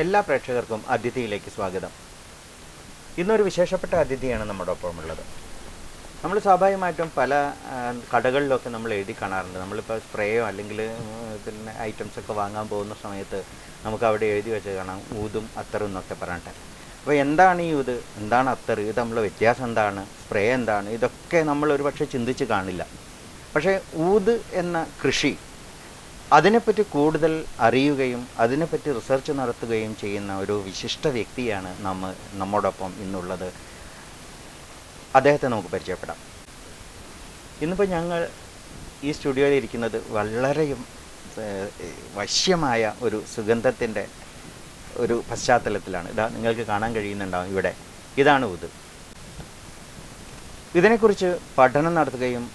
എല്ലാ പ്രേക്ഷകർക്കും അതിഥിയിലേക്ക് സ്വാഗതം. ഇന്നൊരു വിശേഷപ്പെട്ട അതിഥിയാണ് നമ്മുടെ ഒപ്പമുള്ളത്. നമ്മൾ സ്വാഭാവികമായിട്ടും പല കടകളിലൊക്കെ നമ്മൾ എഴുതി കാണാറുണ്ട്. നമ്മളിപ്പോൾ സ്പ്രേയോ അല്ലെങ്കിൽ പിന്നെ ഐറ്റംസൊക്കെ വാങ്ങാൻ പോകുന്ന സമയത്ത് നമുക്ക് അവിടെ എഴുതി വെച്ച് കാണാം ഊതും അത്തറും എന്നൊക്കെ പറഞ്ഞിട്ട്. അപ്പോൾ എന്താണ് ഈ ഊത്, എന്താണ് അത്തർ, ഇത് തമ്മിലുള്ള വ്യത്യാസം എന്താണ്, സ്പ്രേ എന്താണ്, ഇതൊക്കെ നമ്മൾ ഒരു പക്ഷേ ചിന്തിച്ച് കാണില്ല. പക്ഷേ ഊത് എന്ന കൃഷി അതിനെപ്പറ്റി കൂടുതൽ അറിയുകയും അതിനെപ്പറ്റി റിസർച്ച് നടത്തുകയും ചെയ്യുന്ന ഒരു വിശിഷ്ട വ്യക്തിയാണ് നമ്മോടൊപ്പം ഇന്നുള്ളത്. അദ്ദേഹത്തെ നമുക്ക് പരിചയപ്പെടാം. ഇന്നിപ്പോൾ ഞങ്ങൾ ഈ സ്റ്റുഡിയോയിൽ ഇരിക്കുന്നത് വളരെ വശ്യമായ ഒരു സുഗന്ധത്തിൻ്റെ ഒരു പശ്ചാത്തലത്തിലാണ്. ഇതാ നിങ്ങൾക്ക് കാണാൻ കഴിയുന്നുണ്ടാവും ഇവിടെ. ഇതാണ് ഊത്. ഇതിനെക്കുറിച്ച് പഠനം നടത്തുകയും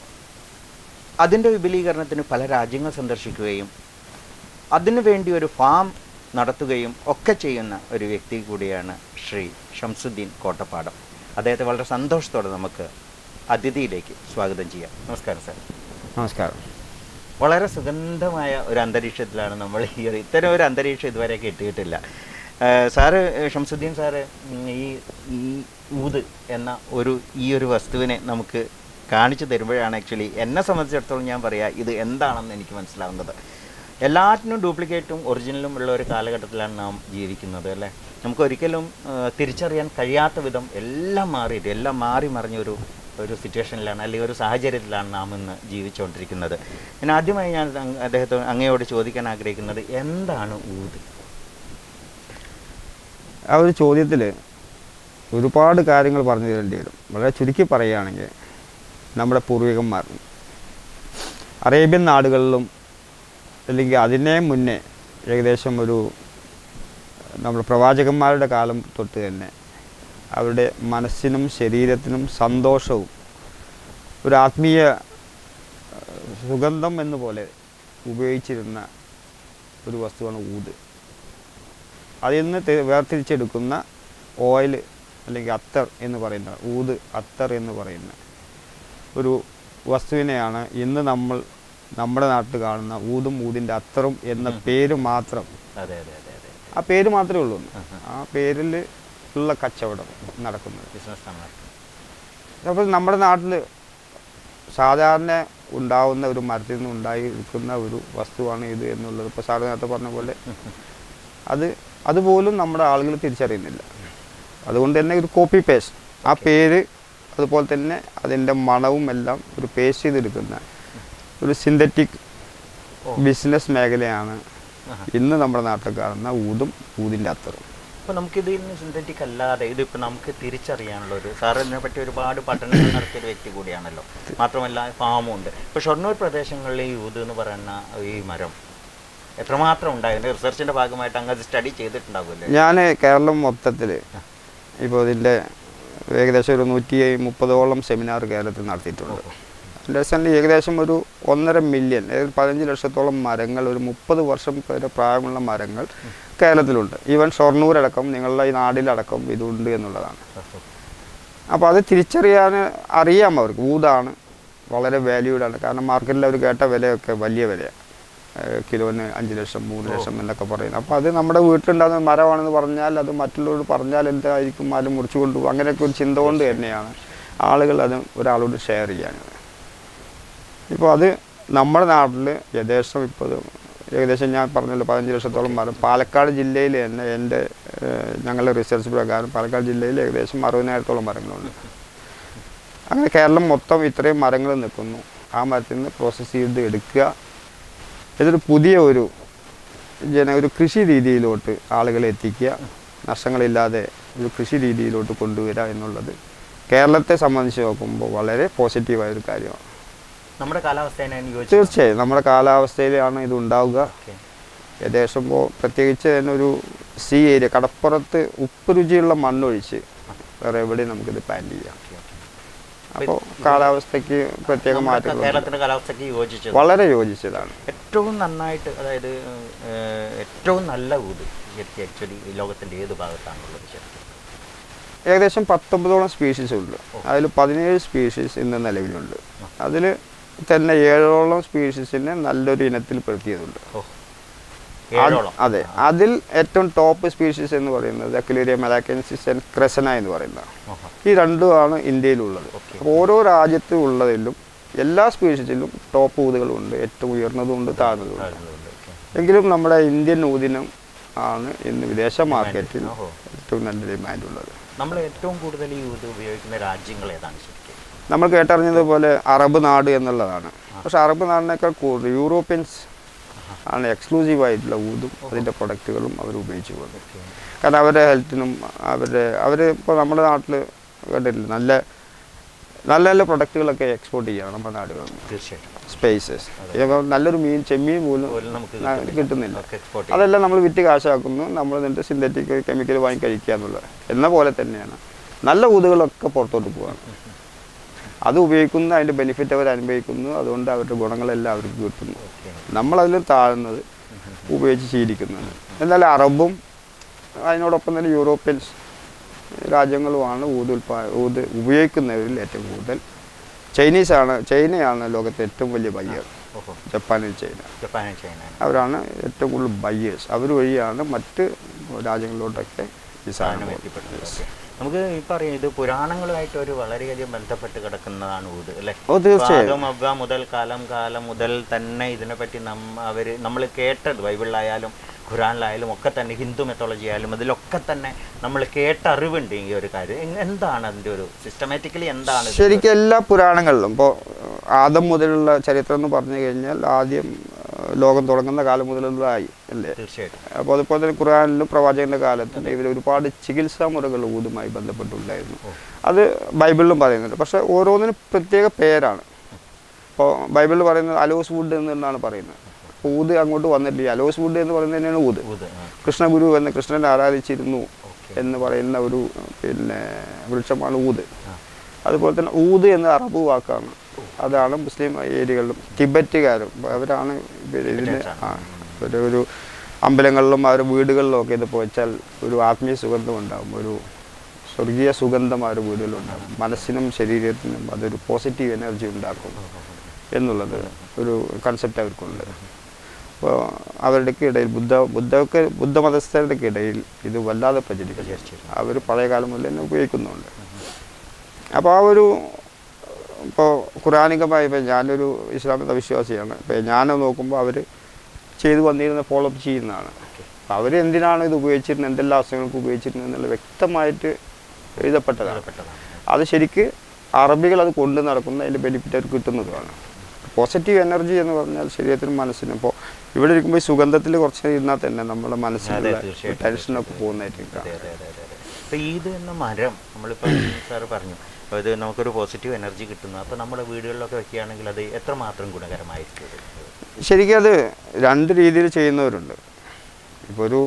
അതിൻ്റെ വിപുലീകരണത്തിന് പല രാജ്യങ്ങൾ സന്ദർശിക്കുകയും അതിനു വേണ്ടി ഒരു ഫാം നടത്തുകയും ഒക്കെ ചെയ്യുന്ന ഒരു വ്യക്തി കൂടിയാണ് ശ്രീ ഷംസുദ്ദീൻ കോട്ടപ്പാടം. അദ്ദേഹത്തെ വളരെ സന്തോഷത്തോടെ നമുക്ക് അതിഥിയിലേക്ക് സ്വാഗതം ചെയ്യാം. നമസ്കാരം സാർ. നമസ്കാരം. വളരെ സുഗന്ധമായ ഒരു അന്തരീക്ഷത്തിലാണ് നമ്മൾ ഇത്തരം ഒരു അന്തരീക്ഷം ഇതുവരെ കിട്ടിയിട്ടില്ല. സാറ് ഷംസുദ്ദീൻ സാറ് ഈ ഊത് എന്ന ഈ ഒരു വസ്തുവിനെ നമുക്ക് കാണിച്ചു തരുമ്പോഴാണ് ആക്ച്വലി എന്നെ സംബന്ധിച്ചിടത്തോളം ഞാൻ പറയാം ഇത് എന്താണെന്ന് എനിക്ക് മനസ്സിലാവുന്നത്. എല്ലാറ്റിനും ഡ്യൂപ്ലിക്കേറ്റും ഒറിജിനലും ഉള്ള ഒരു കാലഘട്ടത്തിലാണ് നാം ജീവിക്കുന്നത് അല്ലേ. നമുക്കൊരിക്കലും തിരിച്ചറിയാൻ കഴിയാത്ത വിധം എല്ലാം മാറിയിട്ട് എല്ലാം മാറി മറിഞ്ഞൊരു സിറ്റുവേഷനിലാണ് അല്ലെങ്കിൽ ഒരു സാഹചര്യത്തിലാണ് നാം ഇന്ന് ജീവിച്ചുകൊണ്ടിരിക്കുന്നത്. പിന്നെ ആദ്യമായി ഞാൻ അങ്ങയോട് ചോദിക്കാൻ ആഗ്രഹിക്കുന്നത് എന്താണ് ഊത്? ആ ഒരു ചോദ്യത്തിൽ ഒരുപാട് കാര്യങ്ങൾ പറഞ്ഞു തരേണ്ടി വരും. വളരെ ചുരുക്കി പറയുകയാണെങ്കിൽ നമ്മുടെ പൂർവികന്മാർ അറേബ്യൻ നാടുകളിലും അല്ലെങ്കിൽ അതിനെ മുന്നേ ഏകദേശം നമ്മുടെ പ്രവാചകന്മാരുടെ കാലം തൊട്ട് തന്നെ അവരുടെ മനസ്സിനും ശരീരത്തിനും സന്തോഷവും ഒരു ആത്മീയ സുഗന്ധം എന്നുപോലെ ഉപയോഗിച്ചിരുന്ന ഒരു വസ്തുവാണ് ഊത്. അതിൽ നിന്ന് വേർതിരിച്ചെടുക്കുന്ന ഓയിൽ അല്ലെങ്കിൽ അത്തർ എന്ന് പറയുന്ന ഊത് അത്തർ എന്ന് പറയുന്ന ഒരു വസ്തുവിനെയാണ് ഇന്ന് നമ്മുടെ നാട്ടിൽ കാണുന്ന ഊതും ഊതിൻ്റെ അത്തറും എന്ന പേര് മാത്രം. ആ പേര് മാത്രമേ ഉള്ളൂ. ആ പേരിൽ ഉള്ള കച്ചവടം നടക്കുന്നത്. അപ്പോൾ നമ്മുടെ നാട്ടിൽ സാധാരണ ഉണ്ടാവുന്ന ഒരു മരത്തിൽ നിന്ന് ഉണ്ടായിരിക്കുന്ന ഒരു വസ്തുവാണ് ഇത് എന്നുള്ളത്. ഇപ്പോൾ സാറ് നേരത്തെ പറഞ്ഞ പോലെ അതുപോലും നമ്മുടെ ആളുകൾ തിരിച്ചറിയുന്നില്ല. അതുകൊണ്ട് തന്നെ ഒരു കോപ്പി പേസ്റ്റ്, ആ പേര് അതുപോലെ തന്നെ അതിൻ്റെ മണവും എല്ലാം ഒരു പേസ്റ്റ് ചെയ്തെടുക്കുന്ന ഒരു സിന്തറ്റിക് ബിസിനസ് മേഖലയാണ് ഇന്ന് നമ്മുടെ നാട്ടിൽ കാണുന്ന ഊതും ഊതിൻ്റെ അത്തറും. അപ്പോൾ നമുക്കിതിൽ നിന്ന് സിന്തറ്റിക് അല്ലാതെ ഇതിപ്പോൾ നമുക്ക് തിരിച്ചറിയാനുള്ള സാറിനെ പറ്റി ഒരുപാട് പഠനങ്ങൾ നടത്തിയൊരു വ്യക്തി കൂടിയാണല്ലോ. മാത്രമല്ല ഫാമും ഉണ്ട്. ഇപ്പോൾ ഷൊർണൂർ പ്രദേശങ്ങളിൽ ഈ ഊത് എന്ന് പറയുന്ന ഈ മരം എത്രമാത്രം ഉണ്ടായിരുന്നു? റിസർച്ചിൻ്റെ ഭാഗമായിട്ട് അങ്ങ് അത് സ്റ്റഡി ചെയ്തിട്ടുണ്ടാവില്ലേ? ഞാൻ കേരളം മൊത്തത്തിൽ ഇപ്പോൾ ഇതിൻ്റെ ഏകദേശം ഒരു 130ഓളം സെമിനാർ കേരളത്തിൽ നടത്തിയിട്ടുണ്ട്. ഏകദേശം ഒരു 1.5 മില്യൺ 15 ലക്ഷത്തോളം മരങ്ങൾ, ഒരു 30 വർഷം വരെ പ്രായമുള്ള മരങ്ങൾ കേരളത്തിലുണ്ട്. ഈവൻ ഷൊർണൂരടക്കം നിങ്ങളുടെ ഈ നാടിലടക്കം ഇതുണ്ട് എന്നുള്ളതാണ്. അപ്പോൾ അത് അറിയാം അവർക്ക്. ഊതാണ് വളരെ വാല്യൂഡാണ്. കാരണം മാർക്കറ്റിൽ അവർ കേട്ട വിലയൊക്കെ വലിയ വിലയാണ്. കിലോന് 5 ലക്ഷം 3 ലക്ഷം എന്നൊക്കെ പറയുന്നത്. അപ്പോൾ അത് നമ്മുടെ വീട്ടിലുണ്ടാകുന്ന മരമാണെന്ന് പറഞ്ഞാൽ അത് മറ്റുള്ളവരോട് പറഞ്ഞാൽ എന്തായിരിക്കും, മരം മുറിച്ചു കൊണ്ടുപോകും, അങ്ങനെയൊക്കെ ഒരു ചിന്ത കൊണ്ട് തന്നെയാണ് ആളുകൾ അത് ഒരാളോട് ഷെയർ ചെയ്യാനുള്ളത്. ഇപ്പോൾ അത് നമ്മുടെ നാട്ടിൽ ഏകദേശം ഞാൻ പറഞ്ഞല്ലോ 15 ലക്ഷത്തോളം മരം. പാലക്കാട് ജില്ലയിൽ തന്നെ ഞങ്ങളുടെ റിസർച്ച് പ്രകാരം പാലക്കാട് ജില്ലയിൽ ഏകദേശം 60,000-ഓളം മരങ്ങളുണ്ട്. അങ്ങനെ കേരളം മൊത്തം ഇത്രയും മരങ്ങൾ നിൽക്കുന്നു. ആ മരത്തിൽ നിന്ന് പ്രോസസ്സ് ചെയ്ത് എടുക്കുക, ഇതൊരു പുതിയ ഒരു കൃഷി രീതിയിലോട്ട് ആളുകളെ എത്തിക്കുക, നഷ്ടങ്ങളില്ലാതെ ഒരു കൃഷി രീതിയിലോട്ട് കൊണ്ടുവരിക എന്നുള്ളത് കേരളത്തെ സംബന്ധിച്ച് നോക്കുമ്പോൾ വളരെ പോസിറ്റീവായൊരു കാര്യമാണ്. നമ്മുടെ തീർച്ചയായും നമ്മുടെ കാലാവസ്ഥയിലാണ് ഇത് ഉണ്ടാവുക. ഏകദേശം പ്രത്യേകിച്ച് തന്നെ ഒരു സീ ഏരിയ, കടപ്പുറത്ത് ഉപ്പ് രുചിയുള്ള മണ്ണൊഴിച്ച് വേറെ എവിടെയും നമുക്കിത് പ്ലാൻ ചെയ്യാം. അപ്പോൾ കാലാവസ്ഥയ്ക്ക് പ്രത്യേക മാറ്റം കേരളത്തിൻ്റെ കാലാവസ്ഥയ്ക്ക് വളരെ യോജിച്ചതാണ്. ഏറ്റവും നന്നായിട്ട്, അതായത് ഏറ്റവും നല്ല ഊത് ആക്ച്വലി ലോകത്തിൻ്റെ ഏത് ഭാഗത്താണുള്ളത്? ഏകദേശം 19ഓളം സ്പീഷീസ് ഉണ്ട്. അതിൽ 17 സ്പീഷീസ് ഇന്ന് നിലവിലുണ്ട്. അതിൽ തന്നെ 7ഓളം സ്പീഷീസിനെ നല്ലൊരു ഇനത്തിൽ പെടുത്തിയതുണ്ട്. അതെ, അതിൽ ഏറ്റവും ടോപ്പ് സ്പീഷീസ് എന്ന് പറയുന്നത് അക്വിലേറിയ മലാക്കൻസിസ് ആൻഡ് ക്രെസന എന്ന് പറയുന്നത്. ഈ രണ്ടുമാണ് ഇന്ത്യയിലുള്ളത്. അപ്പോൾ ഓരോ രാജ്യത്തും ഉള്ളതിലും എല്ലാ സ്പീഷീസിലും ടോപ്പ് ഊതുകളുണ്ട്, ഏറ്റവും ഉയർന്നതുമുണ്ട്, താഴ്ന്നതുമുണ്ട്. എങ്കിലും നമ്മുടെ ഇന്ത്യൻ ഊതിനം ആണ് ഇന്ന് വിദേശ മാർക്കറ്റിൽ ഏറ്റവും നല്ല ഡിമാൻഡുള്ളത്. നമ്മൾ ഏറ്റവും കൂടുതൽ ഈ ഊത് ഉപയോഗിക്കുന്ന രാജ്യങ്ങൾ ഏതാണ്? നമ്മൾ കേട്ടറിഞ്ഞതുപോലെ അറബ് നാട് എന്നുള്ളതാണ്. പക്ഷെ അറബ് നാടിനേക്കാൾ കൂടുതൽ യൂറോപ്യൻസ് ആണ് എക്സ്ക്ലൂസീവായിട്ടുള്ള ഊതും അതിൻ്റെ പ്രൊഡക്റ്റുകളും അവർ ഉപയോഗിച്ചു പോകുന്നത്. കാരണം അവരുടെ ഹെൽത്തിനും അവർ ഇപ്പോൾ നമ്മുടെ നാട്ടിൽ കണ്ടിട്ടില്ല, നല്ല നല്ല നല്ല പ്രൊഡക്റ്റുകളൊക്കെ എക്സ്പോർട്ട് ചെയ്യണം നമ്മുടെ നാടുകളിൽ. തീർച്ചയായിട്ടും സ്പൈസസ് നല്ലൊരു ചെമ്മീൻ പോലും കിട്ടുന്നില്ല. അതെല്ലാം നമ്മൾ വിറ്റ് കാശാക്കുന്നു, നമ്മൾ എന്നിട്ട് സിന്തറ്റിക് കെമിക്കൽ വാങ്ങി കഴിക്കുക എന്നുള്ളത്. എന്ന പോലെ തന്നെയാണ് നല്ല ഊതുകളൊക്കെ പുറത്തോട്ട് പോകാൻ. അത് ഉപയോഗിക്കുന്നു, അതിൻ്റെ ബെനിഫിറ്റ് അവർ അനുഭവിക്കുന്നു, അതുകൊണ്ട് അവരുടെ ഗുണങ്ങളെല്ലാം അവർക്ക് കിട്ടുന്നു. നമ്മളതിൽ താഴ്ന്നത് ഉപയോഗിച്ച് ശീലിക്കുന്നുണ്ട്. എന്നാൽ അറബും അതിനോടൊപ്പം തന്നെ യൂറോപ്യൻസ് രാജ്യങ്ങളുമാണ് ഊത് ഉപയോഗിക്കുന്നവരിൽ ഏറ്റവും കൂടുതൽ. ചൈനയാണ് ലോകത്തെ ഏറ്റവും വലിയ ബയ്യർ. ജപ്പാനും ചൈന അവരാണ് ഏറ്റവും കൂടുതൽ ബയ്യേഴ്സ്. അവർ വഴിയാണ് മറ്റ് രാജ്യങ്ങളിലോട്ടൊക്കെ ഈ സാധനം എത്തിപ്പെടുന്നത്. നമുക്ക് ഈ പറയും ഇത് പുരാണങ്ങളുമായിട്ട് ഒരു വളരെയധികം ബന്ധപ്പെട്ട് കിടക്കുന്നതാണ് ഊത് അല്ലേ? തീർച്ചയായും. കാലം മുതൽ തന്നെ ഇതിനെപ്പറ്റി നമ്മൾ കേട്ടത് ബൈബിളിലായാലും ഖുറാനിലായാലും ഒക്കെ തന്നെ, ഹിന്ദു മെത്തോളജി ആയാലും അതിലൊക്കെ തന്നെ നമ്മൾ കേട്ടറിവുണ്ട് ഈ ഒരു കാര്യം. എന്താണ് അതിൻ്റെ ഒരു സിസ്റ്റമാറ്റിക്കലി എന്താണ്? ശരിക്കും എല്ലാ പുരാണങ്ങളിലും ഇപ്പോൾ ആദം മുതലുള്ള ചരിത്രം എന്ന് പറഞ്ഞു കഴിഞ്ഞാൽ ആദ്യം ലോകം തുടങ്ങുന്ന കാലം മുതലുള്ളതായി അല്ലേ? തീർച്ചയായിട്ടും. അപ്പോൾ അതുപോലെ തന്നെ ഖുറാനിലും പ്രവാചകന്റെ കാലത്തും ഇവർ ഒരുപാട് ചികിത്സാ മുറകൾ ഊതുമായി ബന്ധപ്പെട്ടുണ്ടായിരുന്നു. അത് ബൈബിളിലും പറയുന്നുണ്ട്. പക്ഷെ ഓരോന്നിനും പ്രത്യേക പേരാണ്. ഇപ്പോൾ ബൈബിളിൽ പറയുന്നത് അലോസ് വുഡ് എന്നാണ് പറയുന്നത്. ഊത് അങ്ങോട്ട് വന്നിട്ടില്ല. അലോസ് വുഡ് എന്ന് പറയുന്നത് തന്നെയാണ് ഊത്. കൃഷ്ണഗുരു എന്ന കൃഷ്ണനെ ആരാധിച്ചിരുന്നു എന്ന് പറയുന്ന ഒരു വൃക്ഷമാണ് ഊത്. അതുപോലെ തന്നെ ഊത് എന്ന അറബ് വാക്കാണ്. അതാണ് മുസ്ലിം ഏരിയകളിലും ടിബറ്റുകാരും അവരാണ് ഇതിന് ഒരു അമ്പലങ്ങളിലും അവരുടെ വീടുകളിലും ഒക്കെ ഇത് പോയിച്ചാൽ ഒരു ആത്മീയ സുഗന്ധം ഉണ്ടാകും, ഒരു സ്വർഗീയ സുഗന്ധം അവരുടെ വീടുകളിലുണ്ടാകും. മനസ്സിനും ശരീരത്തിനും അതൊരു പോസിറ്റീവ് എനർജി ഉണ്ടാക്കും എന്നുള്ളത് ഒരു കൺസെപ്റ്റ് അവർക്കുണ്ട്. അപ്പോൾ അവരുടെ ഇടയിൽ ബുദ്ധമതസ്ഥരുടെ ഇടയിൽ ഇത് വല്ലാതെ പ്രചരിക്കും. അവർ പഴയ കാലം മുതൽ തന്നെ ഉപയോഗിക്കുന്നുണ്ട്. അപ്പോൾ ആ ഒരു ഇപ്പോൾ ഖുറാനികമായി ഇപ്പോൾ ഞാനൊരു ഇസ്ലാമിക വിശ്വാസിയാണ്. ഇപ്പോൾ ഞാൻ നോക്കുമ്പോൾ അവർ ചെയ്തു വന്നിരുന്ന ഫോളോ അപ്പ് ചെയ്യുന്നതാണ്. അപ്പോൾ അവർ എന്തിനാണ് ഇത് ഉപയോഗിച്ചിരുന്നത്, എന്തെല്ലാം അവസരങ്ങൾക്ക് ഉപയോഗിച്ചിരുന്നത് എന്നുള്ള വ്യക്തമായിട്ട് എഴുതപ്പെട്ടതാണ്. അത് ശരിക്ക് അറബികൾ അത് കൊണ്ടു നടക്കുന്ന അതിൻ്റെ ബെനിഫിറ്റ് അവർക്ക് കിട്ടുന്നതുമാണ്. പോസിറ്റീവ് എനർജി എന്ന് പറഞ്ഞാൽ ശരീരത്തിനും മനസ്സിനും. ഇപ്പോൾ ഇവിടെ ഇരിക്കുമ്പോൾ ഈ സുഗന്ധത്തിൽ കുറച്ച് ഇരുന്നാൽ തന്നെ നമ്മുടെ മനസ്സിലുള്ള ടെൻഷനൊക്കെ പോകുന്നതായിരിക്കും. അപ്പോൾ ഇത് എന്ന മരം നമ്മളിപ്പോൾ സാറ് പറഞ്ഞു ഇത് നമുക്കൊരു പോസിറ്റീവ് എനർജി കിട്ടുന്നു. അപ്പോൾ നമ്മുടെ വീടുകളിലൊക്കെ വെക്കുകയാണെങ്കിൽ അത് എത്രമാത്രം ഗുണകരമായിരിക്കും? ശരിക്കും അത് രണ്ട് രീതിയിൽ ചെയ്യുന്നവരുണ്ട്. ഇപ്പോൾ ഒരു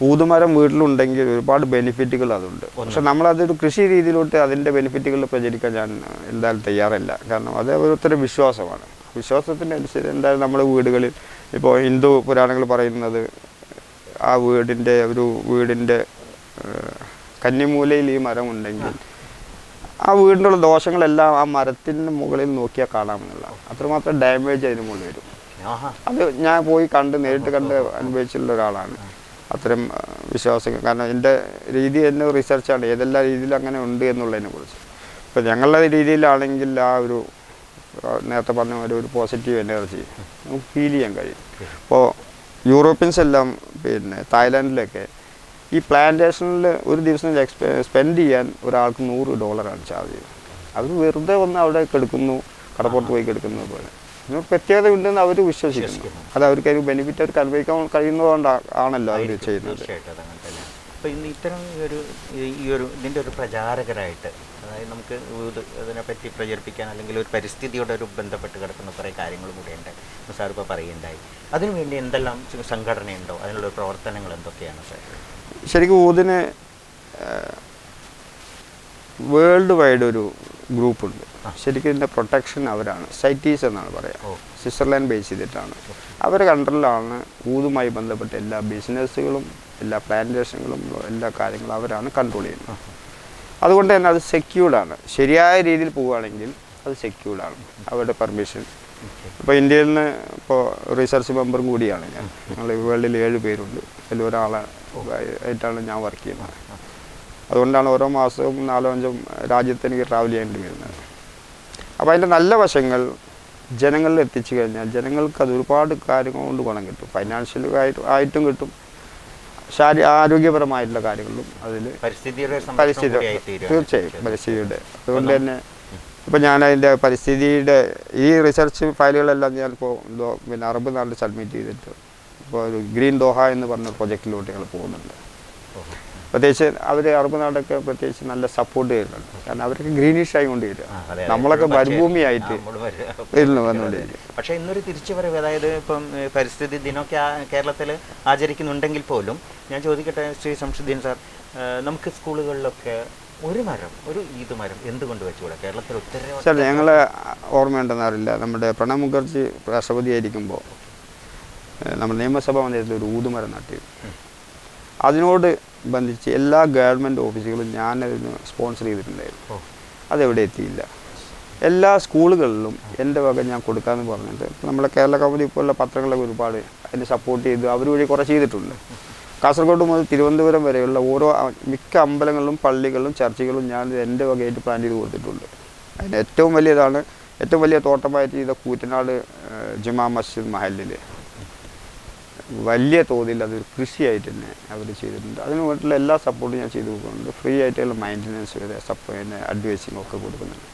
ഊതുമരം വീട്ടിലുണ്ടെങ്കിൽ ഒരുപാട് ബെനിഫിറ്റുകൾ അതുണ്ട്. പക്ഷെ നമ്മളതൊരു കൃഷി രീതിയിലോട്ട് അതിൻ്റെ ബെനിഫിറ്റുകൾ പ്രചരിക്കാൻ ഞാൻ എന്തായാലും തയ്യാറല്ല. കാരണം അത് ഓരോരുത്തരുടെ വിശ്വാസമാണ്. വിശ്വാസത്തിൻ്റെ അനുസരിച്ച് എന്തായാലും നമ്മുടെ വീടുകളിൽ ഇപ്പോൾ ഹിന്ദു പുരാണങ്ങൾ പറയുന്നത് ആ വീടിൻ്റെ കന്നിമൂലയിൽ ഈ മരം ഉണ്ടെങ്കിൽ ആ വീടിൻ്റെ ഉള്ള ദോഷങ്ങളെല്ലാം ആ മരത്തിൻ്റെ മുകളിൽ നോക്കിയാൽ കാണാമെന്നുള്ള അത്രമാത്രം ഡാമേജ് അതിന് മുകളിൽ വരും. അത് ഞാൻ പോയി നേരിട്ട് കണ്ട് അനുഭവിച്ചിട്ടുള്ള ഒരാളാണ്. അത്തരം വിശ്വാസങ്ങൾ. കാരണം എൻ്റെ രീതി തന്നെ റിസർച്ചാണ്, ഏതെല്ലാം രീതിയിൽ അങ്ങനെ ഉണ്ട് എന്നുള്ളതിനെ കുറിച്ച്. ഇപ്പോൾ ഞങ്ങളുടെ രീതിയിലാണെങ്കിൽ ആ ഒരു നേരത്തെ പറഞ്ഞ ഒരു പോസിറ്റീവ് എനർജി നമുക്ക് ഫീൽ ചെയ്യാൻ കഴിയും. ഇപ്പോൾ യൂറോപ്യൻസ് എല്ലാം തായ്ലാൻഡിലൊക്കെ ഈ പ്ലാന്റേഷനിൽ ഒരു ദിവസം സ്പെൻഡ് ചെയ്യാൻ ഒരാൾക്ക് $100 ചാർജ് ചെയ്യും. അവർ വെറുതെ വന്ന് അവിടെ കിടക്കുന്നു, കടപ്പുറത്ത് പോയി കിടക്കുന്നത് പോലെ. ഇതിന് പ്രത്യേകത ഉണ്ടെന്ന് അവർ വിശ്വസിക്കുന്നു. അത് അവർക്ക് ഒരു ബെനിഫിറ്റ് അവർക്ക് അനുഭവിക്കാൻ കഴിയുന്നതുകൊണ്ടാണല്ലോ അവർ ചെയ്യുന്നത്. അപ്പോൾ ഇന്ന് ഇത്തരം ഇതിൻ്റെ ഒരു പ്രചാരകരായിട്ട്, അതായത് നമുക്ക് അതിനെപ്പറ്റി പ്രചരിപ്പിക്കാൻ അല്ലെങ്കിൽ ഒരു പരിസ്ഥിതിയോടെ ഒരു ബന്ധപ്പെട്ട് കിടക്കുന്ന കുറേ കാര്യങ്ങളും കൂടെയുണ്ട് സാർ ഇപ്പോൾ പറയുണ്ടായി. അതിനുവേണ്ടി എന്തെല്ലാം സംഘടനയുണ്ടോ, അതിനുള്ള പ്രവർത്തനങ്ങൾ എന്തൊക്കെയാണ് സാർ? ശരിക്കും ഊതിന് വേൾഡ് വൈഡ് ഒരു ഗ്രൂപ്പുണ്ട്. ശരിക്കും ഇതിൻ്റെ പ്രൊട്ടക്ഷൻ അവരാണ്. സൈറ്റീസ് എന്നാണ് പറയുക. സ്വിറ്റ്സർലാൻഡ് ബേസ് ചെയ്തിട്ടാണ്. അവരുടെ കൺട്രോളിലാണ് ഊതുമായി ബന്ധപ്പെട്ട എല്ലാ ബിസിനസ്സുകളും, എല്ലാ പ്ലാന്റേഷനുകളും, എല്ലാ കാര്യങ്ങളും അവരാണ് കൺട്രോൾ ചെയ്യുന്നത്. അതുകൊണ്ട് തന്നെ അത് സെക്യൂർഡാണ്. ശരിയായ രീതിയിൽ പോവുകയാണെങ്കിൽ അത് സെക്യൂർഡാണ്. അവരുടെ പെർമിഷൻ ഇപ്പോൾ ഇന്ത്യയിൽ നിന്ന് ഇപ്പോൾ റിസർച്ച് മെമ്പറും കൂടിയാണ് ഞാൻ. ഞങ്ങൾ വേൾഡിൽ 7 പേരുണ്ട്. അതിൽ ഒരാളായിട്ടാണ് ഞാൻ വർക്ക് ചെയ്യുന്നത്. അതുകൊണ്ടാണ് ഓരോ മാസവും 4-5 രാജ്യത്ത് എനിക്ക് ട്രാവൽ ചെയ്യേണ്ടി വരുന്നത്. അപ്പോൾ അതിൻ്റെ നല്ല വശങ്ങൾ ജനങ്ങളിൽ എത്തിച്ചു കഴിഞ്ഞാൽ ജനങ്ങൾക്ക് അത് ഒരുപാട് കാര്യങ്ങൾ കൊണ്ട് ഗുണം കിട്ടും. ഫൈനാൻഷ്യൽ ആയിട്ടും കിട്ടും, ആരോഗ്യപരമായിട്ടുള്ള കാര്യങ്ങളിലും അതിൽ തീർച്ചയായും പരിസ്ഥിതിയുടെ. അതുകൊണ്ട് തന്നെ ഇപ്പോൾ ഞാൻ അതിൻ്റെ പരിസ്ഥിതിയുടെ ഈ റിസർച്ച് ഫയലുകളെല്ലാം ഞാനിപ്പോൾ പിന്നെ അറബ് നാട്ടിൽ സബ്മിറ്റ് ചെയ്തിട്ട് ഇപ്പോൾ ഒരു ഗ്രീൻ ദോഹ എന്ന് പറഞ്ഞ പ്രൊജക്റ്റിലോട്ട് ഞങ്ങൾ പോകുന്നുണ്ട്. പ്രത്യേകിച്ച് അവർ അറബ് നാടൊക്കെ പ്രത്യേകിച്ച് നല്ല സപ്പോർട്ട് ചെയ്യുന്നുണ്ട്. കാരണം അവരൊക്കെ ഗ്രീനിഷ് ആയിക്കൊണ്ട് വരിക, നമ്മളൊക്കെ മരുഭൂമിയായിട്ട് വന്നുകൊണ്ടിരിക്കുക. പക്ഷേ ഇന്നൊരു തിരിച്ചുവരവ്, അതായത് ഇപ്പം പരിസ്ഥിതി ദിനമൊക്കെ കേരളത്തിൽ ആചരിക്കുന്നുണ്ടെങ്കിൽ പോലും ഞാൻ ചോദിക്കട്ടെ ശ്രീ ശംസുദ്ദീൻ സാർ, നമുക്ക് സ്കൂളുകളിലൊക്കെ ഒരു ഈദ് മരം എന്തുകൊണ്ട് വെച്ചുകൂടെ? കേരളത്തിൽ ഒത്തിരി സാർ ഞങ്ങളെ ഓർമ്മയുണ്ടെന്നറിയില്ല, നമ്മുടെ പ്രണബ് മുഖർജി രാഷ്ട്രപതിയായിരിക്കുമ്പോൾ നമ്മുടെ നിയമസഭാ മന്ദിരത്തിൽ ഒരു ഊതുമരം നട്ടിരുന്നു. അതിനോട് ബന്ധിച്ച് എല്ലാ ഗവൺമെൻറ് ഓഫീസുകളും ഞാനതിന് സ്പോൺസർ ചെയ്തിട്ടുണ്ടായിരുന്നു. അതെവിടെ എത്തിയില്ല. എല്ലാ സ്കൂളുകളിലും എൻ്റെ വക ഞാൻ കൊടുക്കാമെന്ന് പറഞ്ഞിട്ട് നമ്മുടെ കേരള കൗമുദി പോലുള്ള പത്രങ്ങളൊക്കെ ഒരുപാട് അതിനെ സപ്പോർട്ട് ചെയ്ത് അവർ വഴി കുറേ ചെയ്തിട്ടുണ്ട്. കാസർഗോഡ് മുതൽ തിരുവനന്തപുരം വരെയുള്ള മിക്ക അമ്പലങ്ങളിലും പള്ളികളിലും ചർച്ചുകളും ഞാൻ എൻ്റെ വകയായിട്ട് പ്ലാൻ ചെയ്ത് കൊടുത്തിട്ടുണ്ട്. അതിന് ഏറ്റവും വലിയ തോട്ടമായിട്ട് ചെയ്ത കൂറ്റനാട് ജുമാ മസ്ജിദ് മഹല്ലിൽ വലിയ തോതിൽ അതൊരു കൃഷിയായിട്ട് തന്നെ അവർ ചെയ്തിട്ടുണ്ട്. അതിന് വേണ്ടിയിട്ടുള്ള എല്ലാ സപ്പോർട്ടും ഞാൻ ചെയ്തു കൊടുക്കുന്നുണ്ട്. ഫ്രീ ആയിട്ടുള്ള മെയിൻ്റനൻസ് വരെ അഡ്വൈസിങ് ഒക്കെ കൊടുക്കുന്നുണ്ട്.